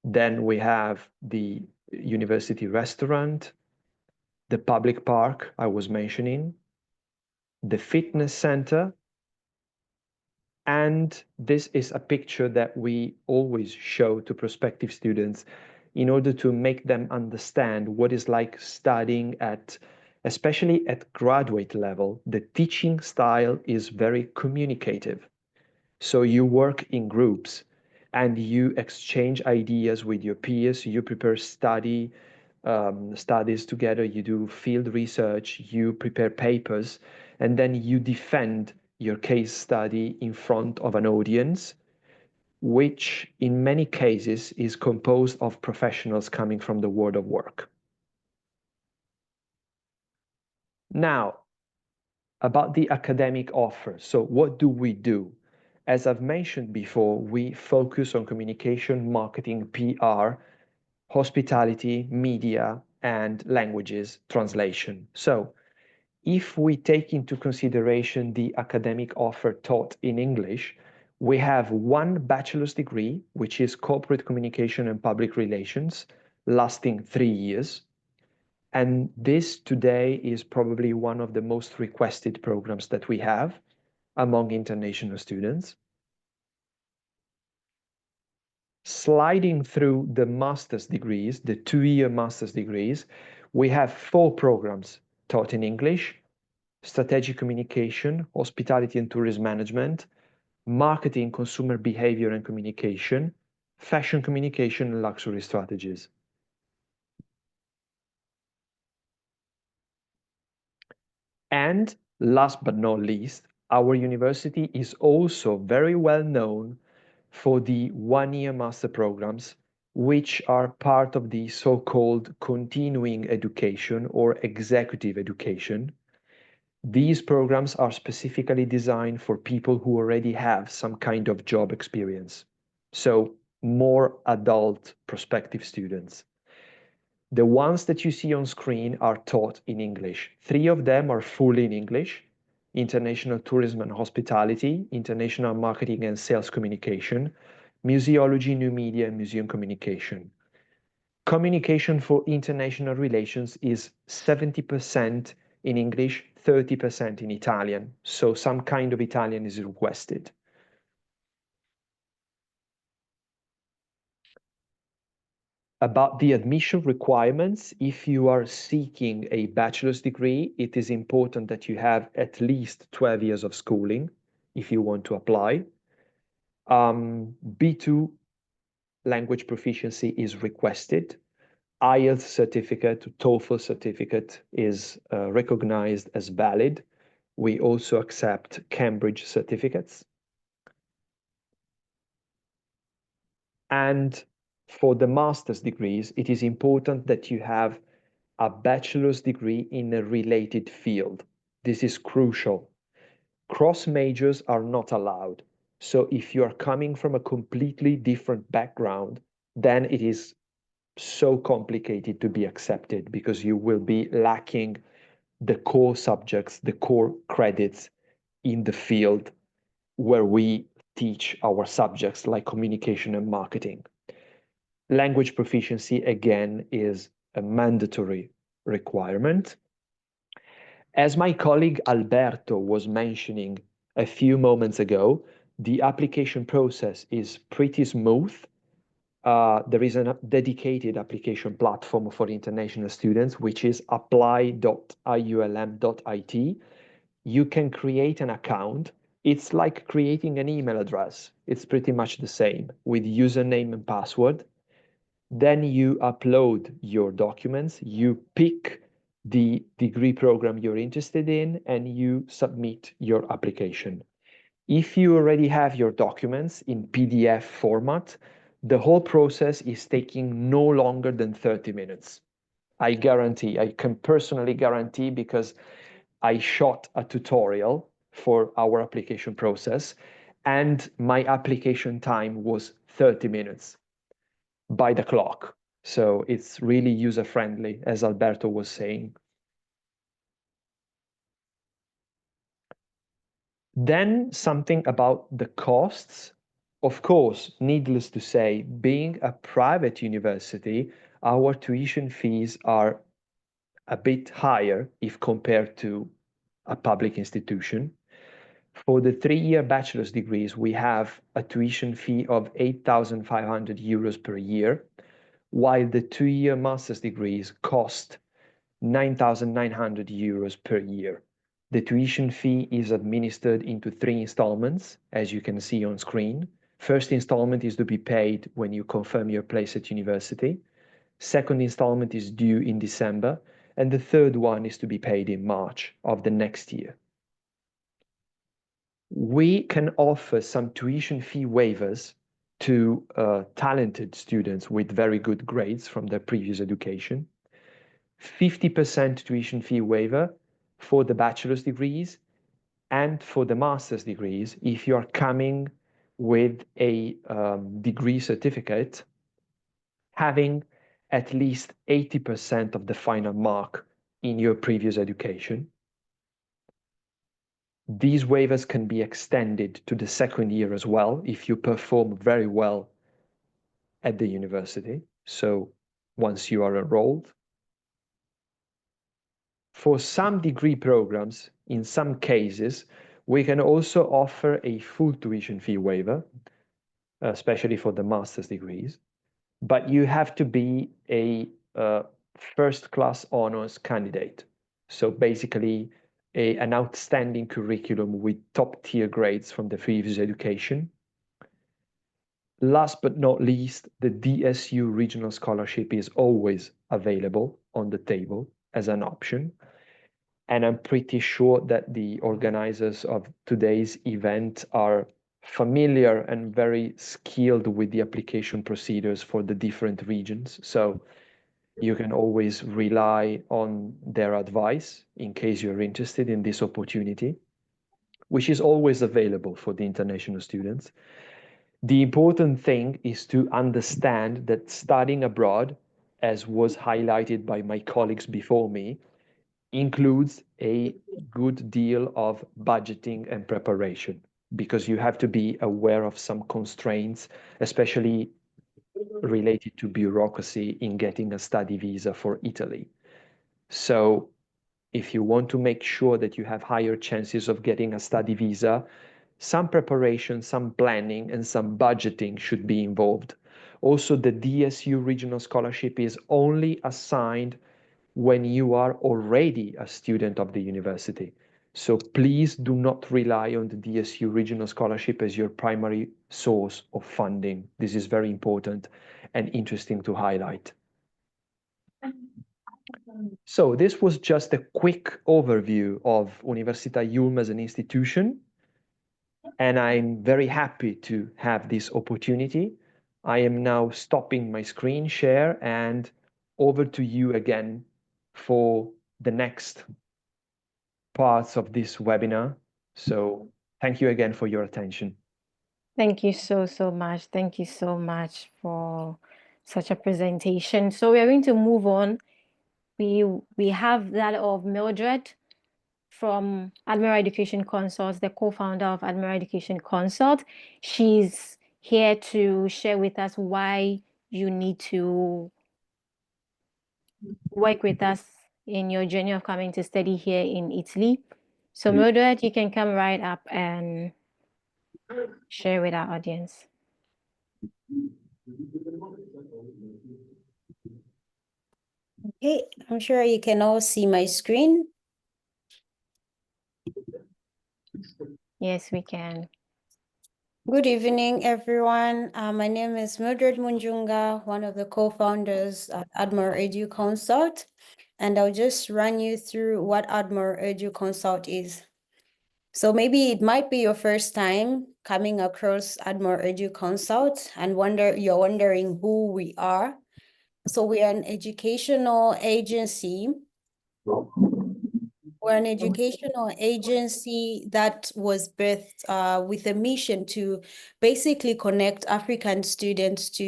Then we have the university restaurant, the public park I was mentioning, the fitness center, and this is a picture that we always show to prospective students in order to make them understand what it's like studying at, especially at graduate level. The teaching style is very communicative. So you work in groups and you exchange ideas with your peers, you prepare studies together, you do field research, you prepare papers, and then you defend your case study in front of an audience, which in many cases is composed of professionals coming from the world of work. Now, about the academic offer. So what do we do? As I've mentioned before, we focus on communication, marketing, PR, hospitality, media, and languages translation. So if we take into consideration the academic offer taught in English, we have 1 bachelor's degree, which is corporate communication and public relations, lasting 3 years. And this today is probably one of the most requested programs that we have among international students. Sliding through the master's degrees, the 2-year master's degrees, we have 4 programs taught in English: strategic communication, hospitality and tourism management, marketing, consumer behavior and communication, fashion communication, and luxury strategies. And last but not least, our university is also very well known for the 1-year master programs, which are part of the so-called continuing education or executive education. These programs are specifically designed for people who already have some kind of job experience, so more adult prospective students. The ones that you see on screen are taught in English. 3 of them are fully in English: international tourism and hospitality, international marketing and sales communication, museology, new media, and museum communication. Communication for international relations is 70% in English, 30% in Italian. So some kind of Italian is requested. About the admission requirements, if you are seeking a bachelor's degree, it is important that you have at least 12 years of schooling if you want to apply. B2 language proficiency is requested. IELTS certificate, TOEFL certificate is recognized as valid. We also accept Cambridge certificates. And for the master's degrees, it is important that you have a bachelor's degree in a related field. This is crucial. Cross majors are not allowed. So if you are coming from a completely different background, then it is so complicated to be accepted because you will be lacking the core subjects, the core credits in the field where we teach our subjects like communication and marketing. Language proficiency, again, is a mandatory requirement. As my colleague Alberto was mentioning a few moments ago, the application process is pretty smooth. There is a dedicated application platform for international students, which is apply.iulm.it. You can create an account. It's like creating an email address. It's pretty much the same with username and password. Then you upload your documents, you pick the degree program you're interested in, and you submit your application. If you already have your documents in PDF format, the whole process is taking no longer than 30 minutes. I guarantee, I can personally guarantee, because I shot a tutorial for our application process, and my application time was 30 minutes by the clock. So it's really user-friendly, as Alberto was saying. Then something about the costs. Of course, needless to say, being a private university, our tuition fees are a bit higher if compared to a public institution. For the 3-year bachelor's degrees, we have a tuition fee of 8,500 euros per year, while the 2-year master's degrees cost 9,900 euros per year. The tuition fee is administered into 3 installments, as you can see on screen. First installment is to be paid when you confirm your place at university. Second installment is due in December, and the third one is to be paid in March of the next year. We can offer some tuition fee waivers to talented students with very good grades from their previous education. 50% tuition fee waiver for the bachelor's degrees, and for the master's degrees, if you are coming with a degree certificate having at least 80% of the final mark in your previous education. These waivers can be extended to the second year as well if you perform very well at the university. So once you are enrolled. For some degree programs, in some cases, we can also offer a full tuition fee waiver, especially for the master's degrees, but you have to be a first-class honors candidate. So basically, an outstanding curriculum with top-tier grades from the previous education. Last but not least, the DSU regional scholarship is always available on the table as an option. And I'm pretty sure that the organizers of today's event are familiar and very skilled with the application procedures for the different regions. So you can always rely on their advice in case you're interested in this opportunity, which is always available for the international students. The important thing is to understand that studying abroad, as was highlighted by my colleagues before me, includes a good deal of budgeting and preparation, because you have to be aware of some constraints, especially related to bureaucracy in getting a study visa for Italy. So if you want to make sure that you have higher chances of getting a study visa, some preparation, some planning, and some budgeting should be involved. Also, the DSU regional scholarship is only assigned when you are already a student of the university. So please do not rely on the DSU regional scholarship as your primary source of funding. This is very important and interesting to highlight. So this was just a quick overview of Università IULM as an institution, and I'm very happy to have this opportunity. I am now stopping my screen share and over to you again for the next parts of this webinar. So thank you again for your attention. Thank you so much. Thank you so much for such a presentation. So we are going to move on. We have that of Mildred from Admiral Education Consult, the co-founder of Admiral Education Consult. She's here to share with us why you need to work with us in your journey of coming to study here in Italy. So Mildred, you can come right up and share with our audience. Okay, I'm sure you can all see my screen. Yes, we can. Good evening, everyone. My name is Mildred Munjunga, one of the co-founders at Admiral Edu Consult, and I'll just run you through what Admiral Edu Consult is. So maybe it might be your first time coming across Admiral Edu Consult and you're wondering who we are. So we are an educational agency. We're an educational agency that was birthed with a mission to basically connect African students to,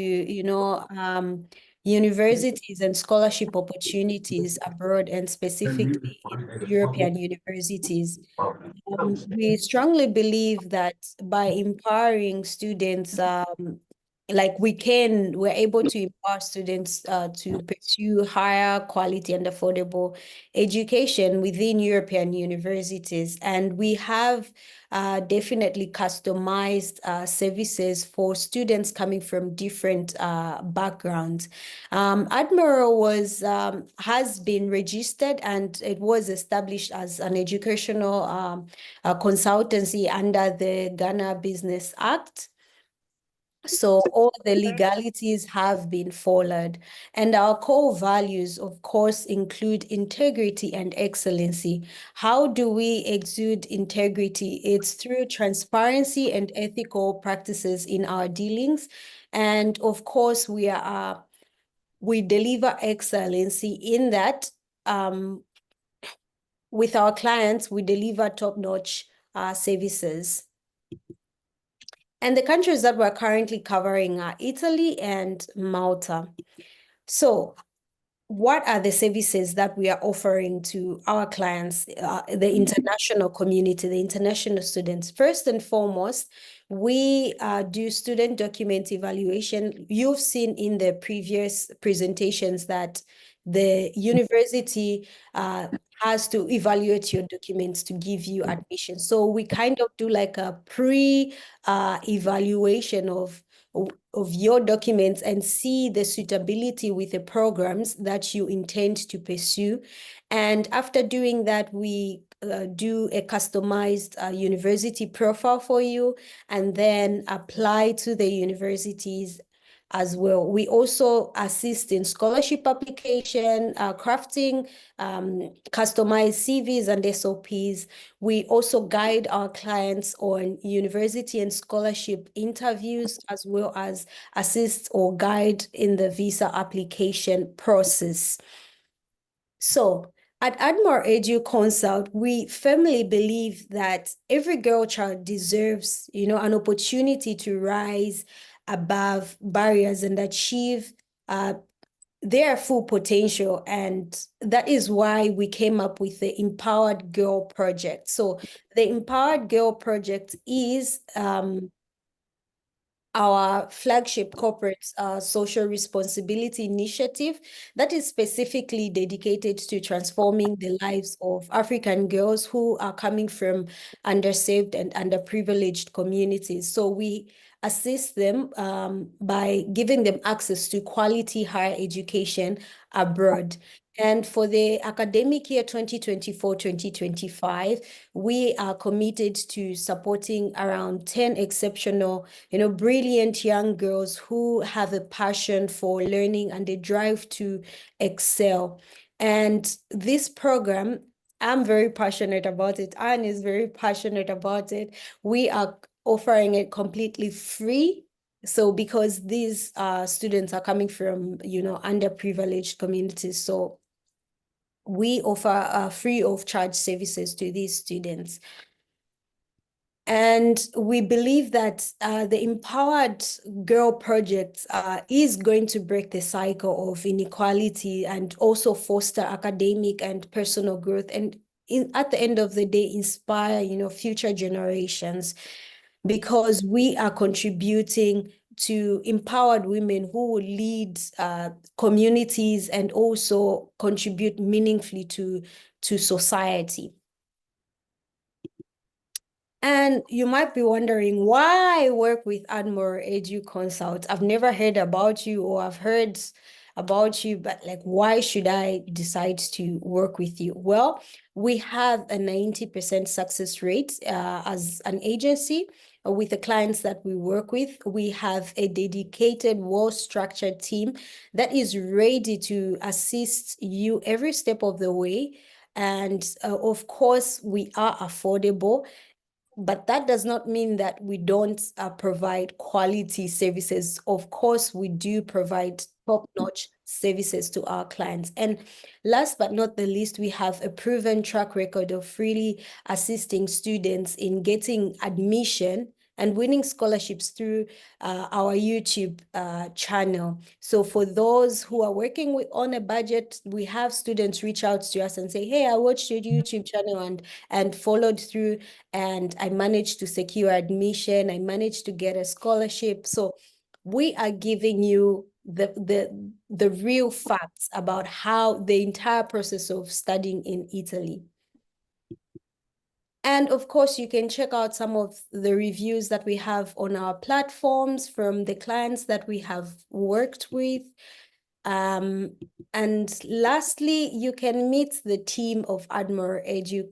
universities and scholarship opportunities abroad, and specifically in European universities. We strongly believe that by empowering students, we're able to empower students to pursue higher quality and affordable education within European universities. And we have definitely customized services for students coming from different backgrounds. Admiral has been registered, and it was established as an educational consultancy under the Ghana Business Act. So all the legalities have been followed, and our core values, of course, include integrity and excellency. How do we exude integrity? It's through transparency and ethical practices in our dealings. And of course, we deliver excellency in that with our clients, we deliver top-notch services. And the countries that we're currently covering are Italy and Malta. So what are the services that we are offering to our clients, the international community, the international students? First and foremost, we do student document evaluation. You've seen in the previous presentations that the university has to evaluate your documents to give you admission. So we kind of do like a pre-evaluation of your documents and see the suitability with the programs that you intend to pursue. And after doing that, we do a customized university profile for you and then apply to the universities as well. We also assist in scholarship application, crafting, customized CVs and SOPs. We also guide our clients on university and scholarship interviews, as well as assist or guide in the visa application process. So at Admiral Edu Consult, we firmly believe that every girl child deserves, an opportunity to rise above barriers and achieve their full potential. And that is why we came up with the Empowered Girl Project. So the Empowered Girl Project is our flagship corporate social responsibility initiative that is specifically dedicated to transforming the lives of African girls who are coming from underserved and underprivileged communities. So we assist them by giving them access to quality higher education abroad. And for the academic year 2024-2025, we are committed to supporting around 10 exceptional, brilliant young girls who have a passion for learning and a drive to excel. And this program, I'm very passionate about it. Anne is very passionate about it. We are offering it completely free. So because these students are coming from, underprivileged communities, so we offer free of charge services to these students. And we believe that the Empowered Girl Project is going to break the cycle of inequality and also foster academic and personal growth, and at the end of the day, inspire, future generations, because we are contributing to empowered women who will lead communities and also contribute meaningfully to society. And you might be wondering why I work with Admiral Edu Consult. I've never heard about you, or I've heard about you, but like, why should I decide to work with you? Well, we have a 90% success rate as an agency with the clients that we work with. We have a dedicated, well-structured team that is ready to assist you every step of the way. And of course, we are affordable. But that does not mean that we don't provide quality services. Of course, we do provide top-notch services to our clients. And last but not the least, we have a proven track record of really assisting students in getting admission and winning scholarships through our YouTube channel. So for those who are working on a budget, we have students reach out to us and say, hey, I watched your YouTube channel and followed through, and I managed to secure admission. I managed to get a scholarship. So we are giving you the real facts about how the entire process of studying in Italy. And of course, you can check out some of the reviews that we have on our platforms from the clients that we have worked with. And lastly, you can meet the team of Admiral Edu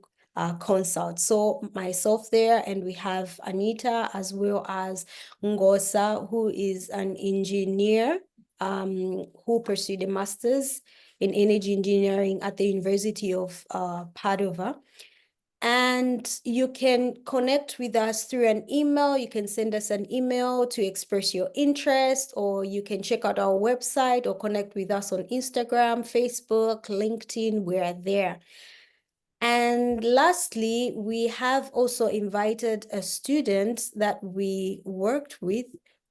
Consult. So myself there, and we have Anita as well as Ngosa, who is an engineer who pursued a master's in energy engineering at the University of Padova. And you can connect with us through an email. You can send us an email to express your interest, or you can check out our website or connect with us on Instagram, Facebook, LinkedIn. We are there. And lastly, we have also invited a student that we worked with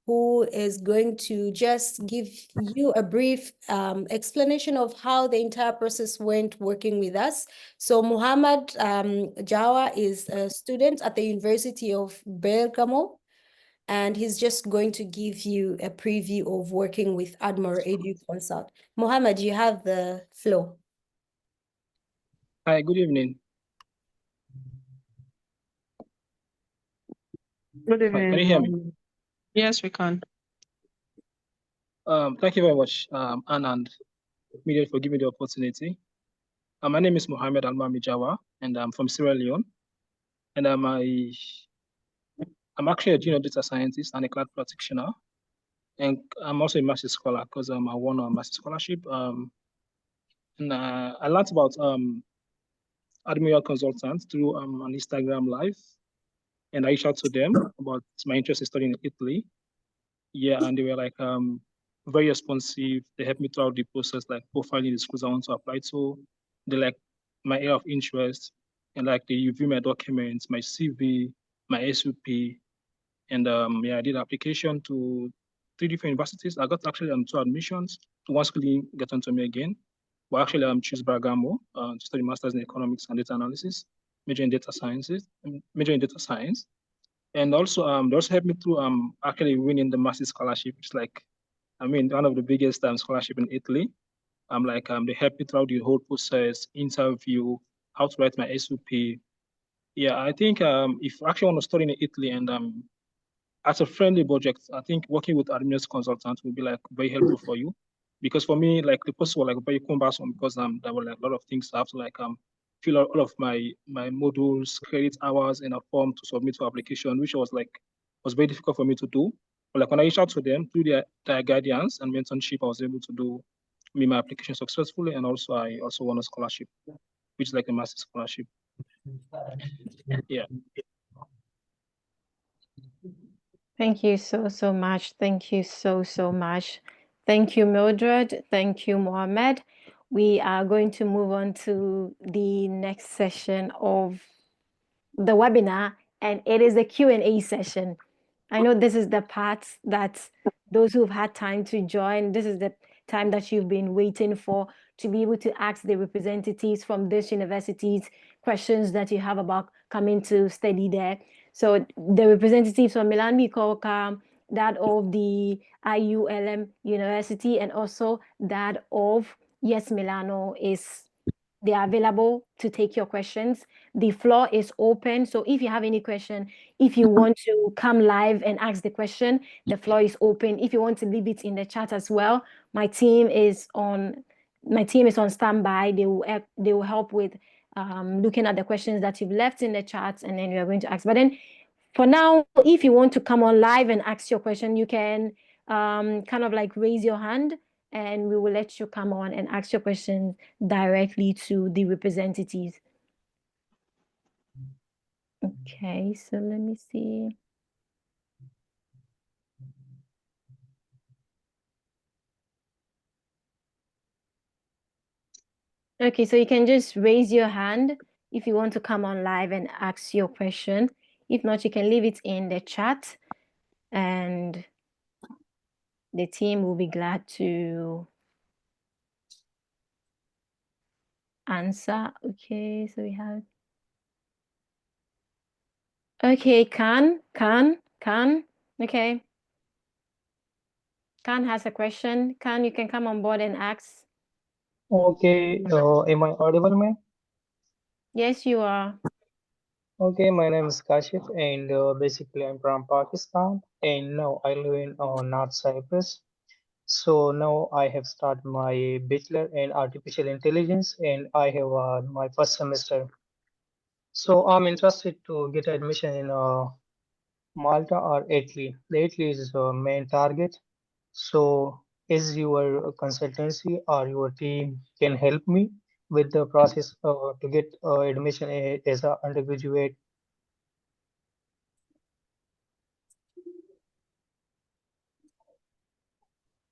who is going to just give you a brief explanation of how the entire process went working with us. So Muhammad Jawa is a student at the University of Bergamo, and he's just going to give you a preview of working with Admiral Edu Consult. Muhammad, you have the floor. Hi, good evening. Good evening. Can you hear me? Yes, we can. Thank you very much, Anna and media, for giving me the opportunity. My name is Mohammed Almami Jawa, and I'm from Sierra Leone. And I'm actually a junior data scientist and a cloud practitioner. And I'm also a master's scholar because I won a master's scholarship. And I learned about Admiral Consultant through an Instagram live. And I reached out to them about my interest in studying in Italy. Yeah, and they were like very responsive. They helped me throughout the process, like profiling the schools I want to apply to. They like my area of interest, and like they review my documents, my CV, my SUP, and yeah, I did application to 3 different universities. I got actually 2 admissions. One school didn't get onto me again, but actually choose Bergamo to study masters in economics and data analysis, major in data sciences, and also they also helped me through actually winning the master's scholarship, which is like, I mean, one of the biggest scholarship in Italy. They helped me throughout the whole process, interview, how to write my SUP. Yeah, I think if you actually want to study in Italy and at a friendly budget, I think working with Admiral Consultant will be like very helpful for you. Because for me, like the process was like very cumbersome because there were like a lot of things I have to like fill out all of my modules, credit hours in a form to submit for application, which was very difficult for me to do. But like when I reached out to them through their guidance and mentorship, I was able to do my application successfully, and also I also won a scholarship, which is like a master's scholarship. Yeah. Thank you so much. Thank you so much. Thank you, Mildred. Thank you, Mohammed. We are going to move on to the next session of the webinar, and it is a Q&A session. I know this is the part that those who've had time to join, this is the time that you've been waiting for, to be able to ask the representatives from these universities questions that you have about coming to study there. So the representatives from Milan-Bicocca, that of the IULM University, and also that of yesmilano is they are available to take your questions. The floor is open. So if you have any question, if you want to come live and ask the question, the floor is open. If you want to leave it in the chat as well, my team is on standby. They will help with looking at the questions that you've left in the chat, and then we are going to ask. But then for now, if you want to come on live and ask your question, you can kind of like raise your hand, and we will let you come on and ask your questions directly to the representatives. Okay, so let me see. Okay, so you can just raise your hand if you want to come on live and ask your question. If not, you can leave it in the chat, and the team will be glad to answer. Okay, so we have. Okay, Khan. Okay. Khan has a question. Khan, you can come on board and ask. Okay, am I audible, ma'am? Yes, you are. Okay, my name is Kashif, and basically I'm from Pakistan, and now I live in North Cyprus. So now I have started my bachelor in artificial intelligence, and I have my first semester. So I'm interested to get admission in Malta or Italy. The Italy is the main target. So is your consultancy or your team can help me with the process to get admission as an undergraduate?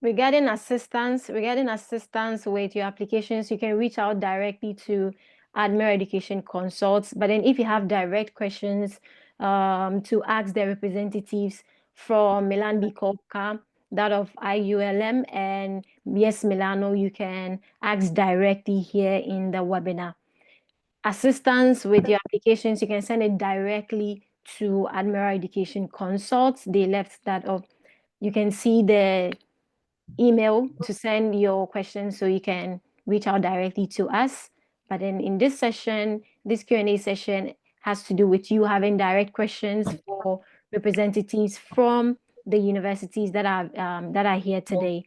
Regarding assistance with your applications, you can reach out directly to Admiral Education Consults. But then if you have direct questions to ask their representatives from Milan-Bicocca, that of IULM and yesmilano, you can ask directly here in the webinar. Assistance with your applications, you can send it directly to Admiral Education Consults. They left that up. You can see the email to send your questions, so you can reach out directly to us. But then in this session, this Q&A session has to do with you having direct questions for representatives from the universities that are here today.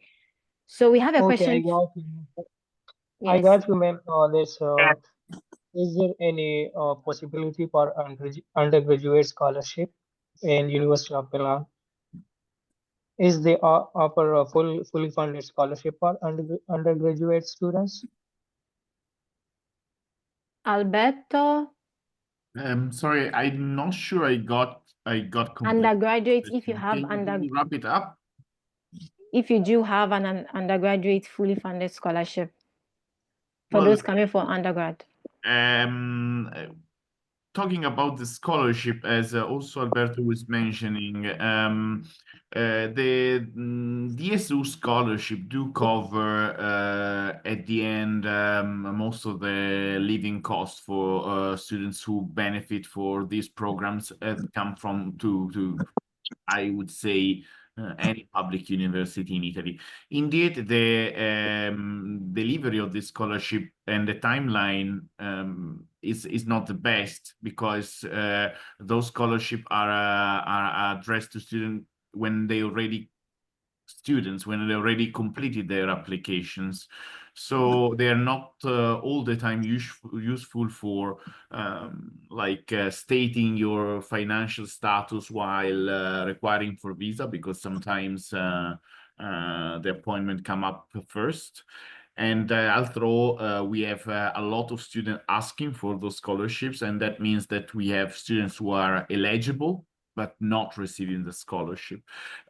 So we have a Okay, question. I got you. I Yes. got you, ma'am. Is there any possibility for undergraduate scholarship in University of Milan? Is they offer a fully funded scholarship for undergraduate students? Alberto, Sorry, I'm not sure I got complete. undergraduate, if you have Can you wrap it up? if you do have an undergraduate fully funded scholarship for Well, those coming for undergrad. Talking about the scholarship, as also Alberto was mentioning, the DSU scholarship do cover at the end most of the living costs for students who benefit for these programs come from to I would say any public university in Italy. Indeed, the delivery of this scholarship and the timeline is not the best, because those scholarships are addressed to students when they already completed their applications. So they are not all the time useful for stating your financial status while requiring for visa, because sometimes the appointment come up first. And although we have a lot of students asking for those scholarships, and that means that we have students who are eligible but not receiving the scholarship.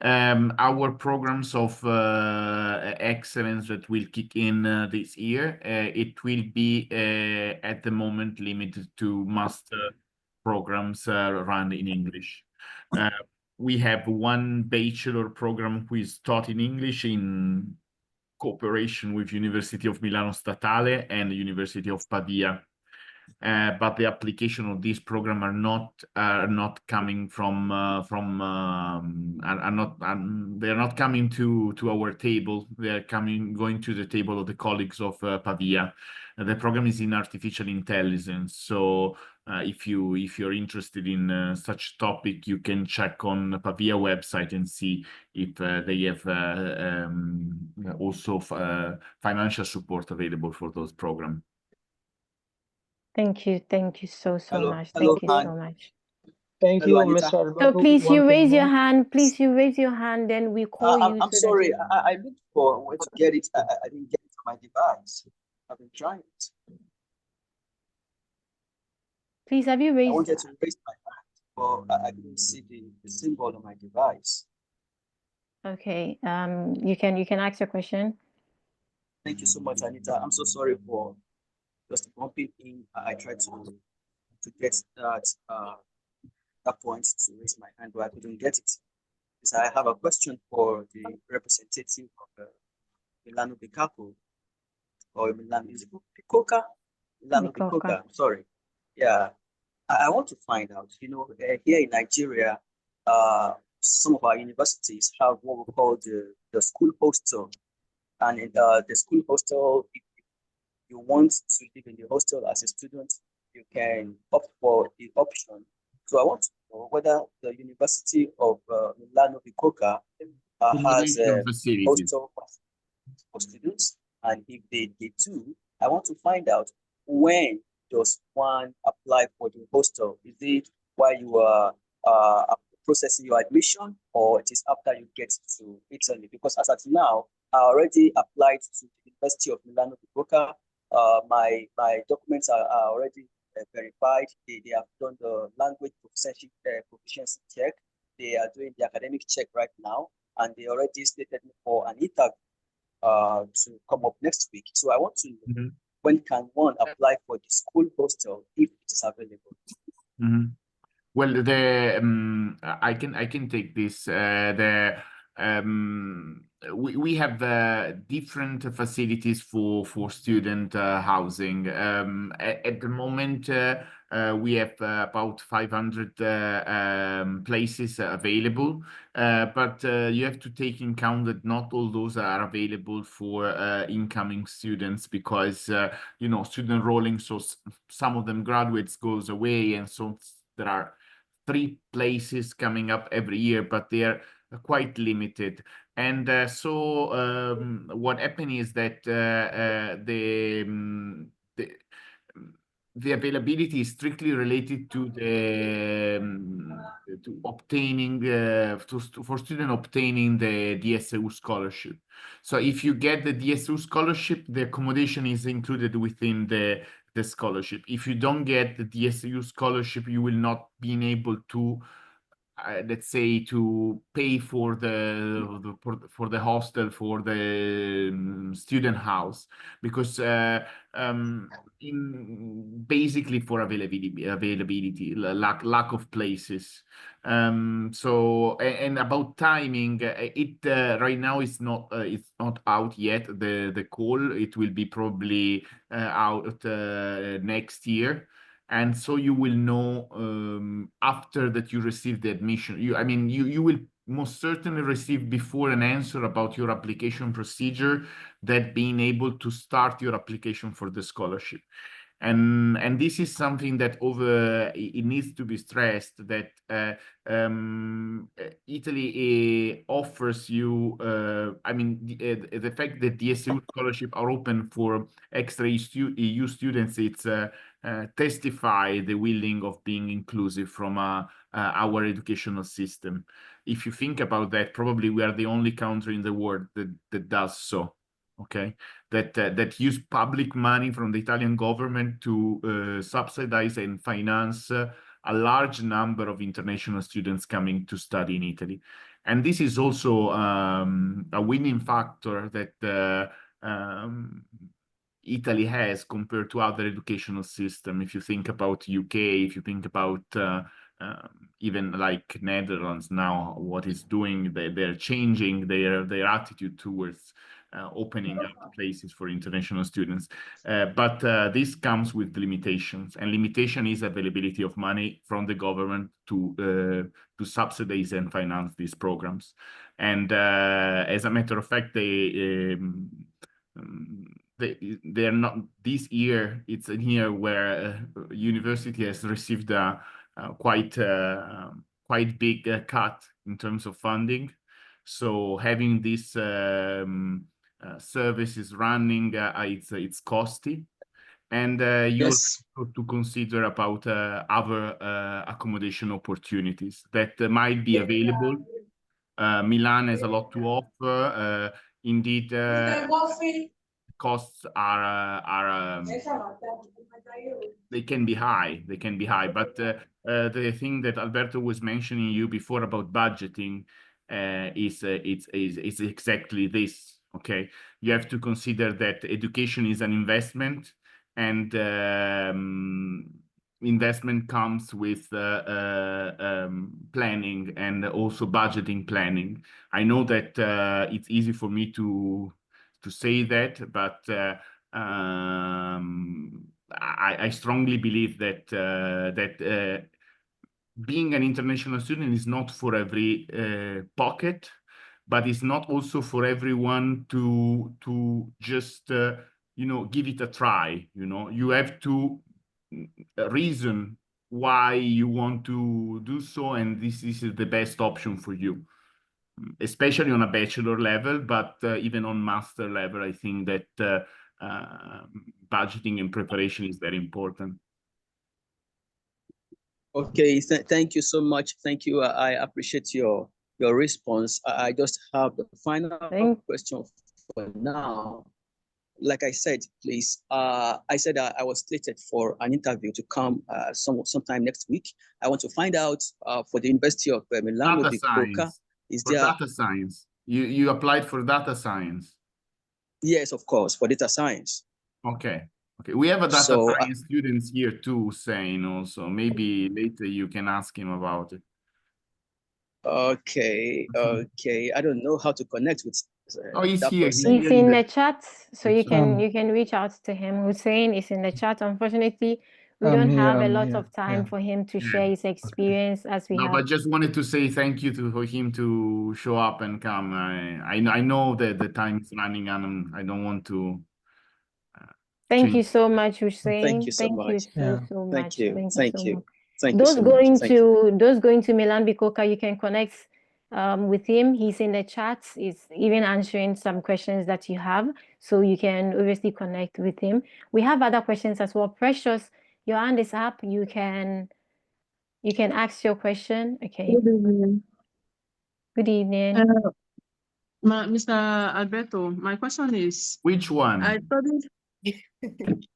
Our programs of excellence that will kick in this year, it will be at the moment limited to master programs run in English. We have one bachelor program who is taught in English in cooperation with University of Milano Statale and the University of Pavia. but the application of this program are not coming they're not coming to our table. They're going to the table of the colleagues of Pavia. The program is in artificial intelligence, so if you're interested in such topic, you can check on the Pavia website and see if they have also financial support available for those programs. Thank you so Hello. much. Hello, Thank you Han. so much. Thank Hello, you, Anita. Mr. So Alberto. please, you One thing raise your more. hand. Please, you raise your hand, then we call you. I'm so that sorry. you- I looked for where to get it. I didn't get it on my device. I've been trying it. Please, have you I raised? wanted to raise my hand, but I didn't see the symbol on my device. Okay. You can ask your question. Thank you so much, Anita. I'm so sorry for just bumping in. I tried to get that point to raise my hand, but I couldn't get it. So I have a question for the representative of Milano-Bicocca or Milan-Bicocca. Milano-Bicocca. Sorry. Yeah, I want to find out. Here in Nigeria, some of our universities have what we call the school hostel, and in the school hostel, if you want to live in the hostel as a student, you can opt for the option. So I want to know whether the University of Milano-Bicocca has a hostel for students, and if they do, I want to find out when does one apply for the hostel? Is it while you are processing your admission, or it is after you get to Italy? Because as at now, I already applied to the University of Milano-Bicocca. My documents are already verified. They have done the language proficiency check. They are doing the academic check right now, and they already stated me for an interview to come up next week. So I want to know when can one apply for the school hostel if it is available. Well, I can take this. We have different facilities for student housing. At the moment, we have about 500 places available, but you have to take in count that not all those are available for incoming students because student rolling, so some of them graduates goes away, and so there are 3 places coming up every year, but they are quite limited. And so what happened is that the availability is strictly related to obtaining for student obtaining the DSU scholarship. So if you get the DSU scholarship, the accommodation is included within the scholarship. If you don't get the DSU scholarship, you will not be able to let's say to pay for the hostel, for the student house, because basically for availability, lack of places. So and about timing, it right now it's not out yet. The call, it will be probably out next year. And so you will know after that you receive the admission. You will most certainly receive before an answer about your application procedure, that being able to start your application for the scholarship. And this is something that it needs to be stressed, that Italy offers you, the fact that the DSU scholarship are open for extra EU students, it's testify the willing of being inclusive from our educational system. If you think about that, probably we are the only country in the world that does so. Okay, that use public money from the Italian government to subsidize and finance a large number of international students coming to study in Italy. And this is also a winning factor that Italy has compared to other educational systems. If you think about UK, if you think about even like Netherlands now, what is doing, they're changing their attitude towards opening up places for international students. But this comes with limitations, and limitation is availability of money from the government to subsidize and finance these programs. And as a matter of fact, they're not, this year, it's a year where university has received a quite big cut in terms of funding. So having this services running, it's costly, and you Yes. have to consider about other accommodation opportunities that might be available. Milan has a lot to offer. Indeed, costs are they can be high. They can be high, but the thing that Alberto was mentioning you before about budgeting is exactly this. Okay, you have to consider that education is an investment, and investment comes with planning and also budgeting planning. I know that it's easy for me to say that, but I strongly believe that being an international student is not for every pocket, but it's not also for everyone to just you know, give it a try. You know, you have to reason why you want to do so, and this is the best option for you, especially on a bachelor level, but even on master level, I think that budgeting and preparation is very important. Okay, thank you so much. Thank you. I appreciate your response. I just have the final question for now. Like I said, please, I said I was slated for an interview to come sometime next week. I want to find out for the University of Milan-Bicocca. Is there data science? You applied for data science? Yes, of course, for data science. Okay. Okay, we have a data science students here too, Hussein, also. Maybe later you can ask him about it. Okay, okay. I don't know how to connect with oh, he's here. He's in the chat, so you can reach out to him. Hussein is in the chat. Unfortunately, we don't have a lot of time for him to share his experience as we have. But just wanted to say thank you for him to show up and come. I know that the time is running, and I don't want to. Thank you so much, Hussein. Thank you so much. so much. Thank you. Thank Thank you so you. much. Thank Those you so going much. to those going to Milan-Bicocca, you can connect with him. He's in the chat. He's even answering some questions that you have, so you can obviously connect with him. We have other questions as well. Precious, your hand is up. You can ask your question. Okay. Good evening. Good evening. Mr. Alberto, my question is, which one? I studied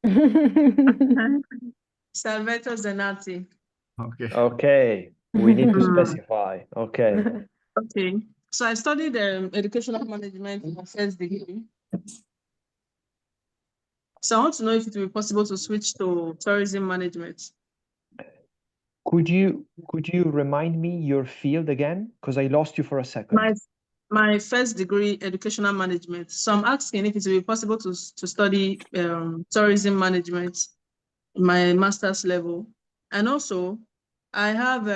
Mr. Alberto Zenati. Okay. Okay. We need to specify. Okay. Okay. So I studied educational management in my first degree. So I want to know if it will be possible to switch to tourism management. Could you remind me your field again? Because I lost you for a second. My first degree, educational management. So I'm asking if it will be possible to study tourism management in my master's level. And also, I have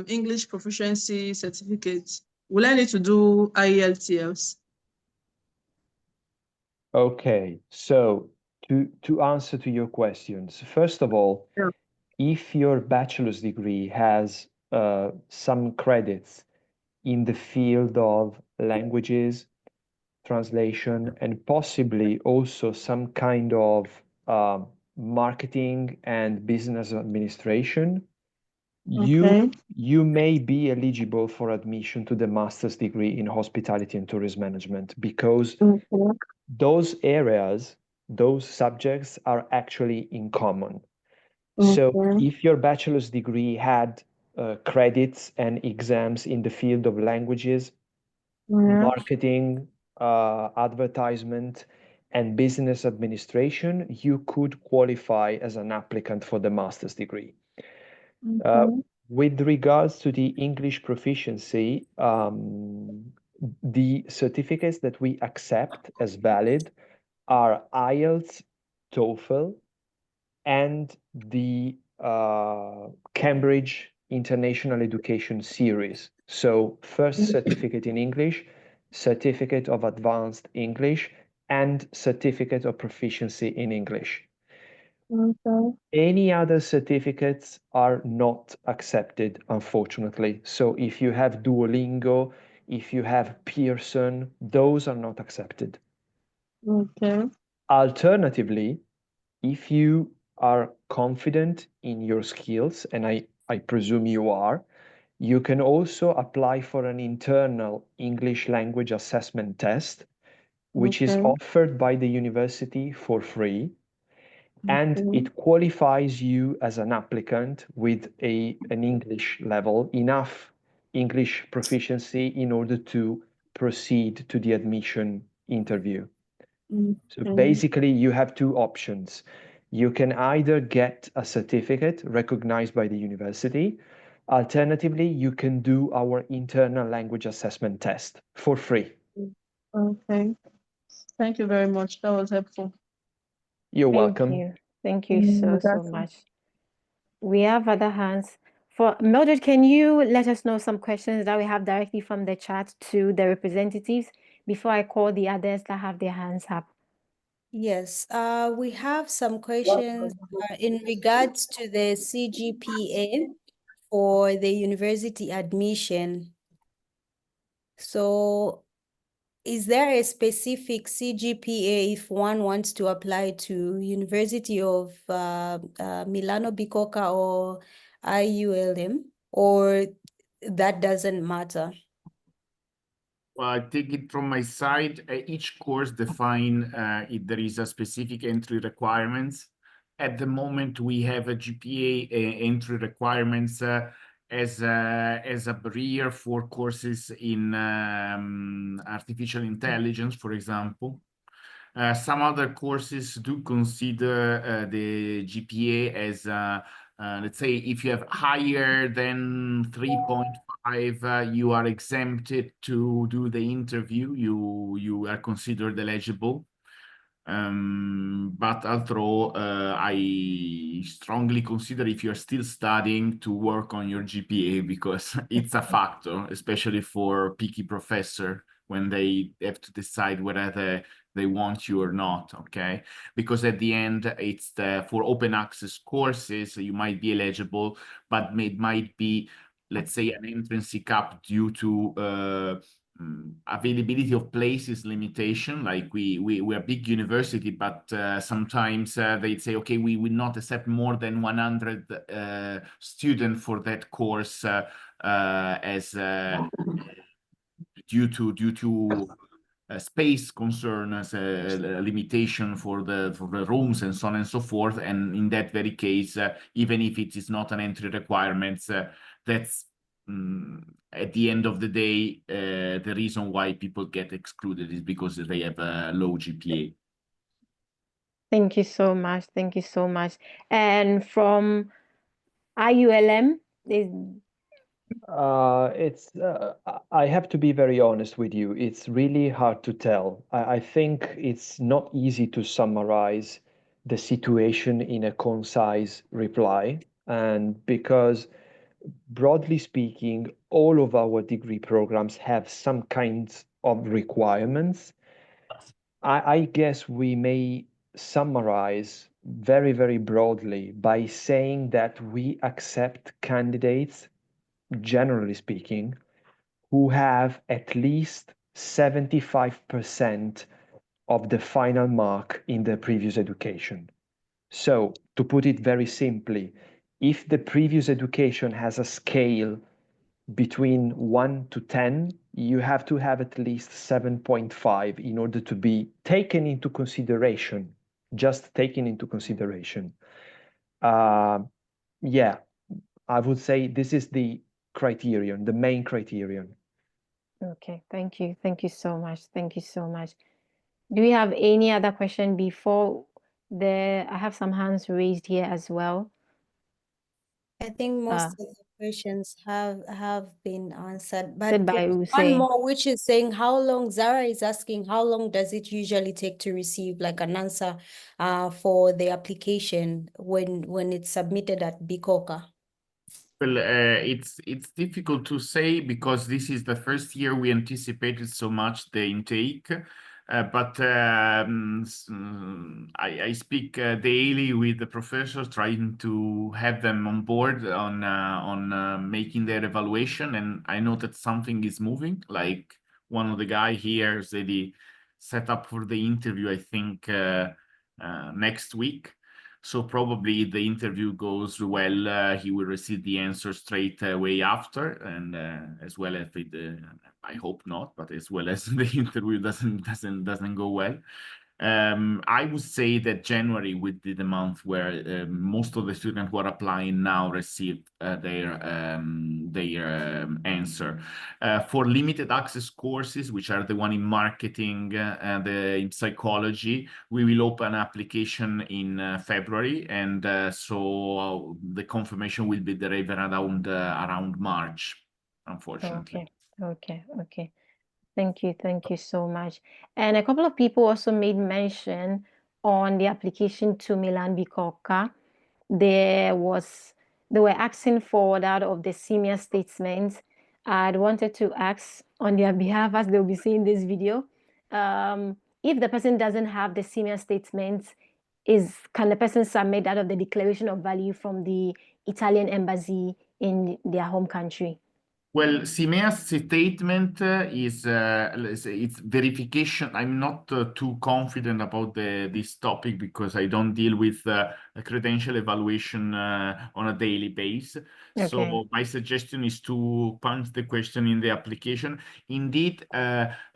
English proficiency certificate. Will I need to do IELTS? Okay, so to answer to your questions, first of all, if your bachelor's degree has some credits in the field of languages, translation, and possibly also some kind of marketing and business administration, you may be eligible for admission to the master's degree in hospitality and tourism management, because those areas, those subjects are actually in common. So if your bachelor's degree had credits and exams in the field of languages, marketing, advertisement, and business administration, you could qualify as an applicant for the master's degree. With regards to the English proficiency, the certificates that we accept as valid are IELTS, TOEFL, and the Cambridge International Education Series. So first certificate in English, certificate of advanced English, and certificate of proficiency in English. Okay. Any other certificates are not accepted, unfortunately. So if you have Duolingo, if you have Pearson, those are not accepted. Okay. Alternatively, if you are confident in your skills, and I presume you are, you can also apply for an internal English language assessment test, which is Okay. offered by the university for free. And it qualifies you as an applicant with an English level, enough English proficiency in order to proceed to the admission interview. So basically, you have two options. You can either get a certificate recognized by the university. Alternatively, you can do our internal language assessment test for free. Okay. Thank you very much. That was helpful. You're Thank welcome. you. Thank you so That's it. much. We have other hands. For Mildred, can you let us know some questions that we have directly from the chat to the representatives before I call the others that have their hands up? Yes, we have some questions in regards to the CGPA for the university admission. So is there a specific CGPA if one wants to apply to University of Milano-Bicocca or IULM, or that doesn't matter? Well, I take it from my side. Each course define if there is a specific entry requirements. At the moment, we have a GPA entry requirements as a barrier for courses in artificial intelligence, for example. Some other courses do consider the GPA as, let's say, if you have higher than 3.5, you are exempted to do the interview. You are considered eligible. But although I strongly consider if you're still studying to work on your GPA because it's a factor, especially for picky professor when they have to decide whether they want you or not, okay? Because at the end, it's for open access courses, you might be eligible, but it might be, let's say, an entrance cap due to availability of places limitation. Like we're a big university, but sometimes they'd say, okay, we will not accept more than 100 students for that course as due to space concern, as a limitation for the rooms and so on and so forth. And in that very case, even if it is not an entry requirements, that's at the end of the day, the reason why people get excluded is because they have a low GPA. Thank you so much. Thank you so much. And from IULM, I have to be very honest with you. It's really hard to tell. I think it's not easy to summarize the situation in a concise reply. And because broadly speaking, all of our degree programs have some kinds of requirements. I guess we may summarize very, very broadly by saying that we accept candidates, generally speaking, who have at least 75% of the final mark in their previous education. So, to put it very simply, if the previous education has a scale between 1 to 10, you have to have at least 7.5 in order to be taken into consideration, just taken into consideration. Yeah, I would say this is the criterion, the main criterion. Okay, thank you. Thank you so much. Thank you so much. Do we have any other question before I have some hands raised here as well. I think most of the questions have been answered, but Said by there's one Hussein. more which is saying how long, Zara is asking how long does it usually take to receive like an answer for the application when it's submitted at Bicocca? Well, it's difficult to say because this is the first year we anticipated so much the intake. But I speak daily with the professors, trying to have them on board on making their evaluation, and I know that something is moving. Like one of the guy here said he set up for the interview, I think next week. So probably the interview goes well. He will receive the answer straight away after, and as well as with I hope not, but as well as the interview doesn't go well. I would say that January would be the month where most of the students who are applying now receive their answer. For limited access courses, which are the one in marketing and in psychology, we will open application in February, and so the confirmation will be delivered around March, unfortunately. Okay. Thank you so much. And a couple of people also made mention on the application to Milan-Bicocca. They were asking for that of the CMIA statement. I'd wanted to ask on their behalf, as they'll be seeing this video, if the person doesn't have the CMIA statement, can the person submit that of the declaration of value from the Italian embassy in their home country? Well, CMEA's statement is it's verification. I'm not too confident about this topic because I don't deal with a credential evaluation on a daily basis. Okay. So my suggestion is to punch the question in the application. Indeed,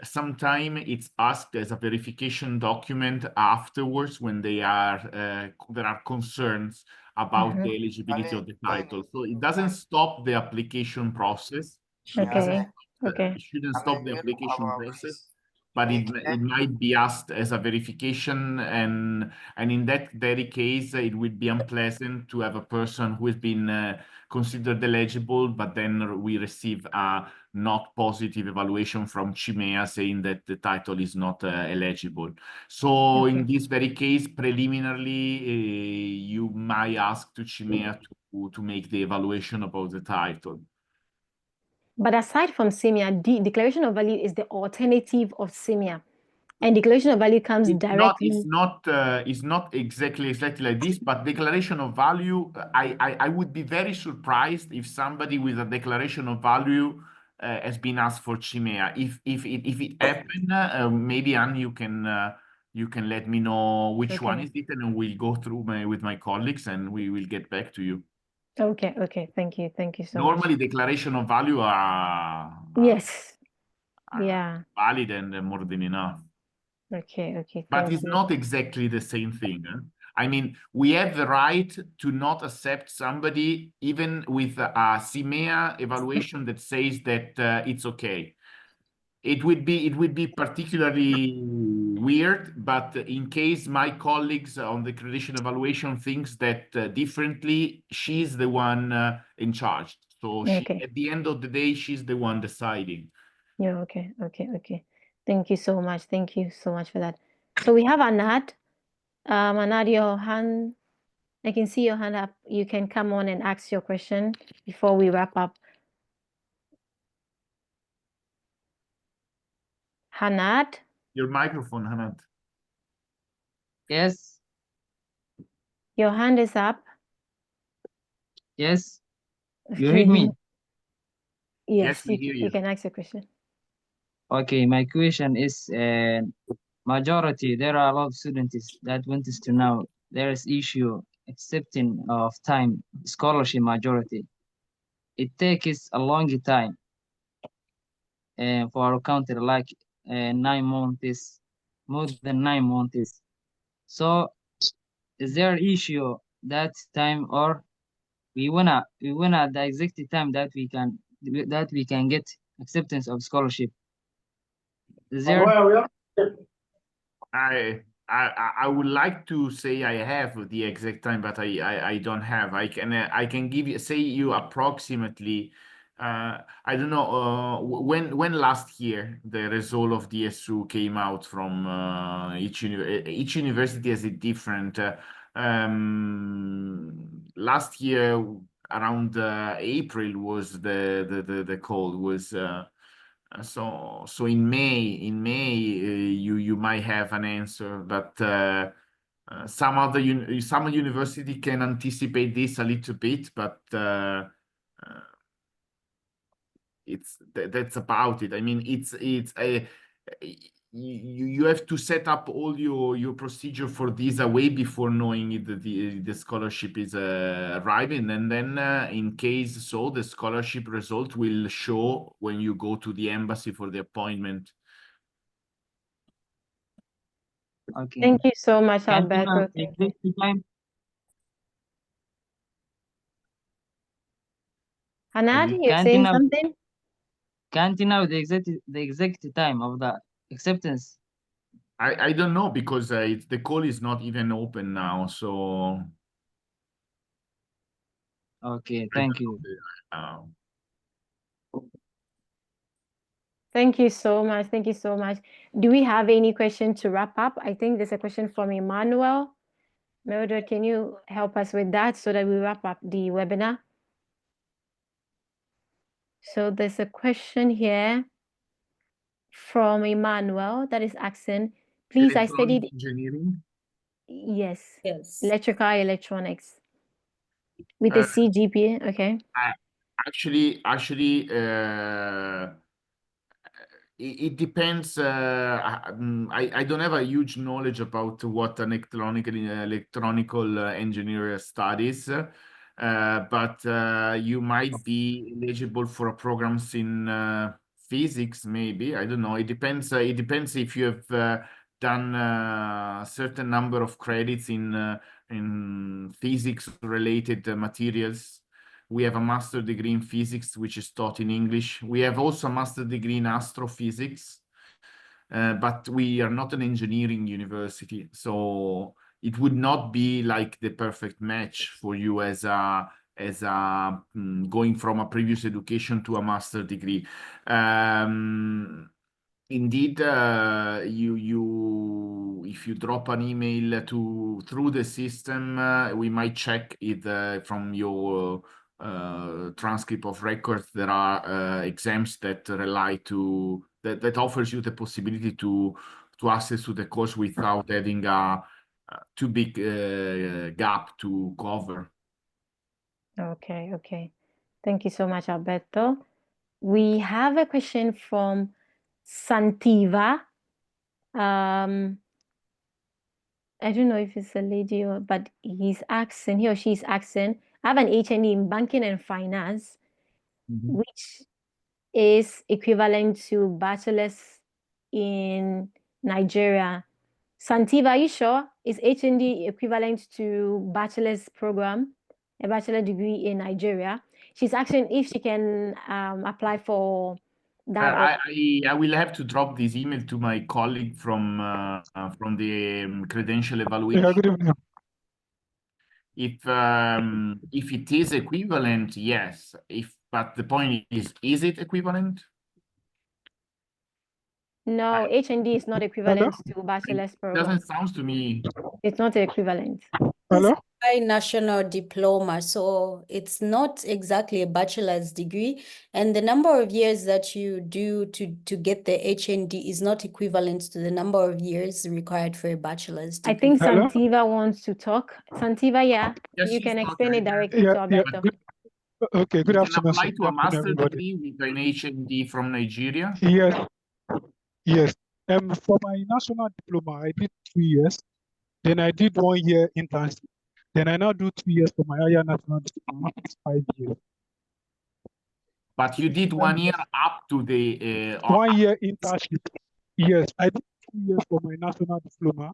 sometimes it's asked as a verification document afterwards when there are concerns about the eligibility of the title. So it doesn't stop the application process. Okay. It shouldn't stop the application process, but it might be asked as a verification, and in that very case, it would be unpleasant to have a person who has been considered eligible, but then we receive a not positive evaluation from CIMEA saying that the title is not eligible. So in this very case, preliminarily, you might ask to CIMEA to make the evaluation about the title. But aside from CMIA, the declaration of value is the alternative of CMIA. And declaration of value comes directly. It's not exactly like this, but declaration of value, I would be very surprised if somebody with a declaration of value has been asked for CIMEA. If it happened, maybe Anne, you can let me know which one is it, and we'll go through with my colleagues, and we will get back to you. Okay. Thank you so much. Normally, declaration of value are valid and more than enough. Okay. But it's not exactly the same thing. I mean, we have the right to not accept somebody even with a CIMEA evaluation that says that it's okay. It would be particularly weird, but in case my colleagues on the accreditation evaluation thinks that differently, she's the one in charge. So at the end of the day, she's the one deciding. Yeah, okay. Thank you so much for that. So we have Anad. Anad, your hand, I can see your hand up. You can come on and ask your question before we wrap up. Anad? Your microphone, Anad. Yes. Your hand is up. Yes. You hear me? Yes, we hear you. You can ask your question. Okay, my question is majority, there are a lot of students that want to know there is issue accepting of time scholarship majority. It takes a long time for our country, like 9 months, more than 9 months. So is there issue that time, or we wanna the exact time that we can get acceptance of scholarship? Is there? I would like to say I have the exact time, but I don't have. I can give you say you approximately. I don't know when last year the result of DSU came out from each university has a different. Last year around April was the call was. So in May, you might have an answer, but some university can anticipate this a little bit, but that's about it. I mean, it's a you have to set up all your procedure for this way before knowing the scholarship is arriving, and then in case so the scholarship result will show when you go to the embassy for the appointment. Okay. Thank you so much, Can't you know Alberto. the Thank you. exact time? Hanadi, you're Can't you saying know? something? Can't you know the exact time of the acceptance? I don't know because the call is not even open now, so Okay, thank you. Thank you so much. Thank you so much. Do we have any question to wrap up? I think there's a question from Emmanuel. Mildred, can you help us with that so that we wrap up the webinar? So there's a question here from Emmanuel that is asking, please, I studied engineering. Yes, Yes. electrical electronics with a CGPA. Okay. Actually, it depends. I don't have a huge knowledge about what an electronical engineer studies, but you might be eligible for programs in physics, maybe. I don't know. It depends. It depends if you have done a certain number of credits in physics-related materials. We have a master degree in physics, which is taught in English. We have also a master degree in astrophysics, but we are not an engineering university. So it would not be like the perfect match for you as going from a previous education to a master degree. Indeed, if you drop an email through the system, we might check it from your transcript of records. There are exams that rely to that offers you the possibility to access to the course without having a too big gap to cover. Okay, okay. Thank you so much, Alberto. We have a question from Santiva. I don't know if it's a lady or, but he or she's asking, I have an HND in banking and finance, which is equivalent to bachelor's in Nigeria. Santiva, are you sure? Is HND equivalent to bachelor's program, a bachelor degree in Nigeria? She's asking if she can apply for that. I will have to drop this email to my colleague from the credential evaluation. Yeah, good evening. If it is equivalent, yes. But the point is it equivalent? No, HND is not equivalent to bachelor's program. Doesn't sound to me. It's not equivalent. It's a national diploma, so it's not exactly a bachelor's degree, and the number of years that you do to get the HND is not equivalent to the number of years required for a bachelor's degree. I think Santiva wants to talk. Santiva, yeah, Yes, you can explain it directly to Alberto. Okay, good You afternoon. can apply to a master everybody. degree with an HND from Nigeria. Yes, yes. For my national diploma, I did 2 years. Then I did 1 year internship. Then I now do 2 years for my higher national diploma. It's 5 years. But you did 1 year up to the 1 year internship. Yes, I did 2 years for my national diploma.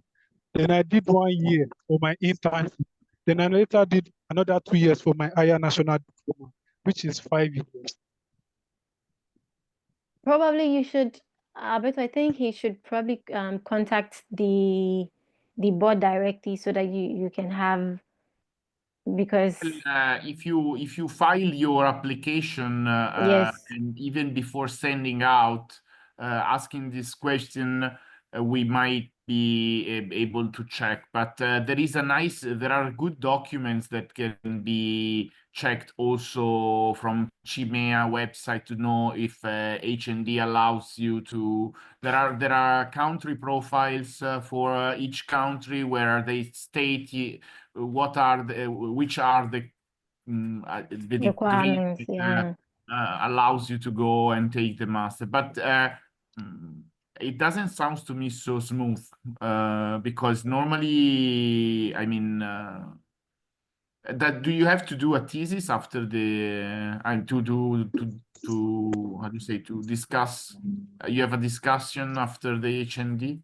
Then I did 1 year for my internship. Then I later did another 2 years for my higher national diploma, which is 5 years. Probably you should, Alberto, I think he should probably contact the the board directly so that you can have, because if you file your application yes, and even before sending out, asking this question, we might be able to check. But there are good documents that can be checked also from CIMEA website to know if HND allows you to. There are country profiles for each country where they state which are the degree requirements, that yeah. allows you to go and take the master. But it doesn't sound to me so smooth because normally, I mean, do you have to do a thesis after the to how do you say, to discuss? You have a discussion after the HND.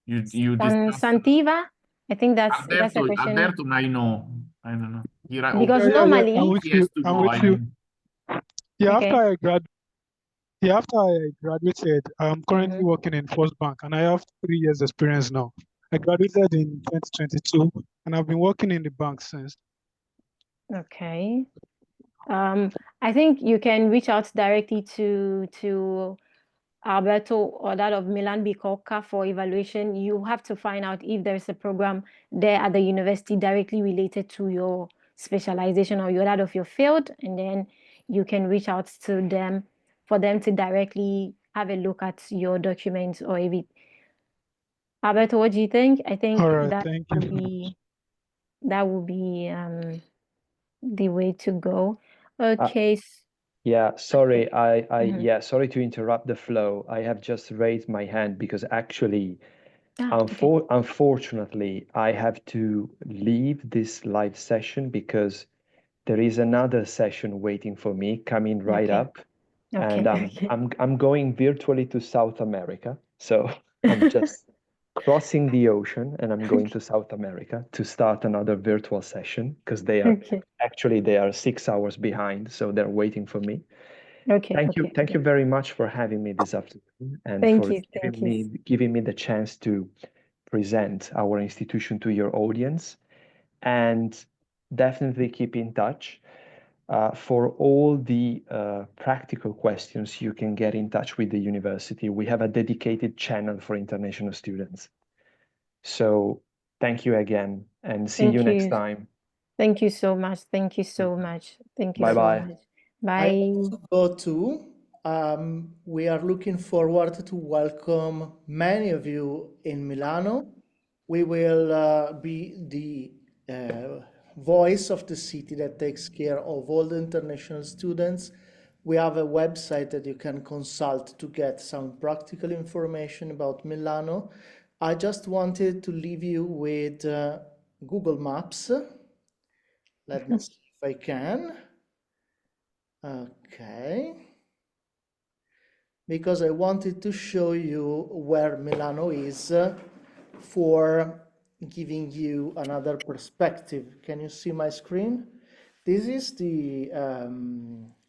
You discuss. Santiva, I think that's a question. Alberto, I don't know. Because normally I'm with he has to I'm go. with you. Yeah, okay. after I graduated, I'm currently working in First Bank, and I have 3 years experience now. I graduated in 2022, and I've been working in the bank since. Okay. I think you can reach out directly to Alberto or that of Milan-Bicocca for evaluation. You have to find out if there's a program there at the university directly related to your specialization or that of your field, and then you can reach out to them for them to directly have a look at your documents or if it. Alberto, what do you think? I think All right, that thank would you. be the way to go. Okay. Yeah, sorry, Mhm. yeah, sorry to interrupt the flow. I have just raised my hand because actually, Okay. unfortunately, I have to leave this live session because there is another session waiting for me coming right Okay. up, and Okay. I'm going virtually to South America. So I'm just crossing the ocean and I'm going to South America to start another virtual session because they are 6 hours behind, so they're waiting for me. Okay. Thank you very much for having me this afternoon and Thank for you. giving me the chance to present our institution to your audience, and definitely keep in touch. For all the practical questions, you can get in touch with the university. We have a dedicated channel for international students. So thank you again, and see you next time. Thank you so much. Thank you so much. Thank you so Bye-bye. much. I Bye. also go to, we are looking forward to welcome many of you in Milano. We will be the voice of the city that takes care of all the international students. We have a website that you can consult to get some practical information about Milano. I just wanted to leave you with Google Maps. Let me see if I can. Okay. Because I wanted to show you where Milano is for giving you another perspective. Can you see my screen? This is the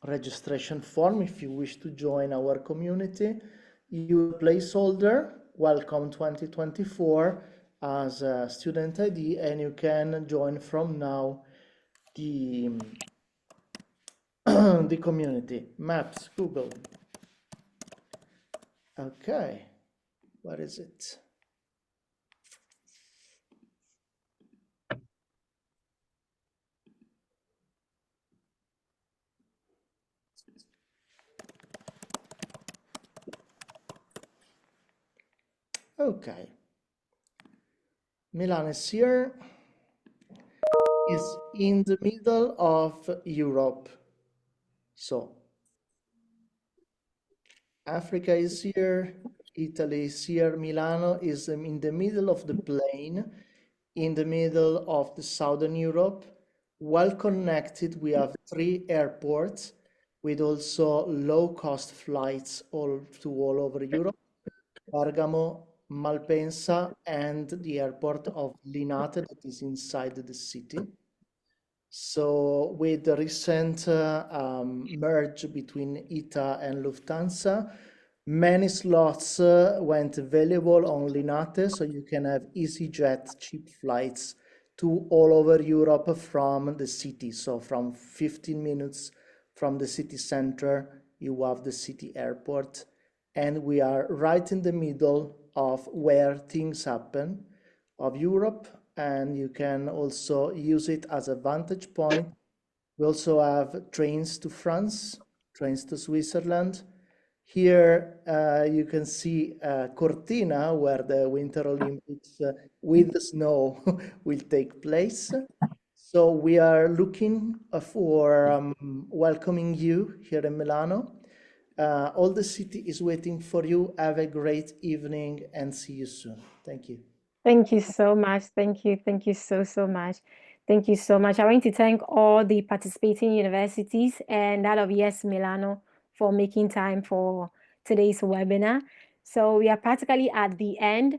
registration form if you wish to join our community. You placeholder, welcome 2024 as a student ID, and you can join from now the the community. Maps, Google. Okay, what is it? Okay, Milan is here, is in the middle of Europe. So Africa is here, Italy is here, Milano is in the middle of the plain, in the middle of the Southern Europe, well connected. We have 3 airports with also low-cost flights all over Europe. Bergamo, Malpensa, and the airport of Linate that is inside the city. So with the recent merge between ITA and Lufthansa, Many slots went available on Linate, so you can have EasyJet cheap flights to all over Europe from the city. So from 15 minutes from the city center, you have the city airport. And we are right in the middle of where things happen of Europe. And you can also use it as a vantage point. We also have trains to France, trains to Switzerland. Here you can see Cortina, where the Winter Olympics with snow will take place. So we are looking for welcoming you here in Milano. All the city is waiting for you. Have a great evening and see you soon. Thank you. Thank you so much. Thank you. Thank you so much. Thank you so much. I want to thank all the participating universities and that of yesmilano for making time for today's webinar. So we are practically at the end.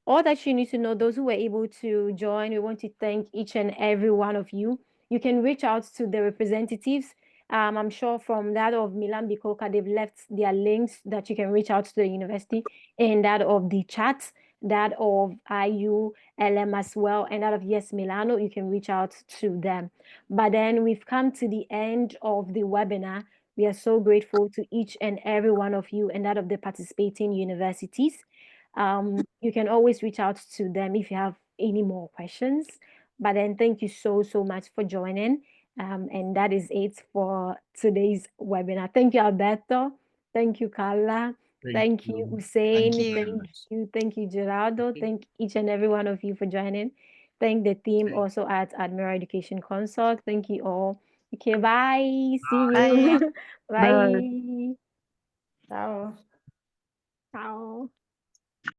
All that you need to know, those who were able to join, we want to thank each and every one of you. You can reach out to the representatives. I'm sure from that of Milan-Bicocca, they've left their links that you can reach out to the university, and that of the chat, that of IULM as well, and that of yesmilano, you can reach out to them. But then we've come to the end of the webinar. We are so grateful to each and every one of you and that of the participating universities. You can always reach out to them if you have any more questions. But then thank you so much for joining. And that is it for today's webinar. Thank you, Alberto. Thank you, Carla. Thank you, Hussein. Thank you, Gerardo. Thank each and every one of you for joining. Thank the team also at Admiral Education Consult. Thank you all. Okay, bye. See you. Bye. Ciao. Ciao.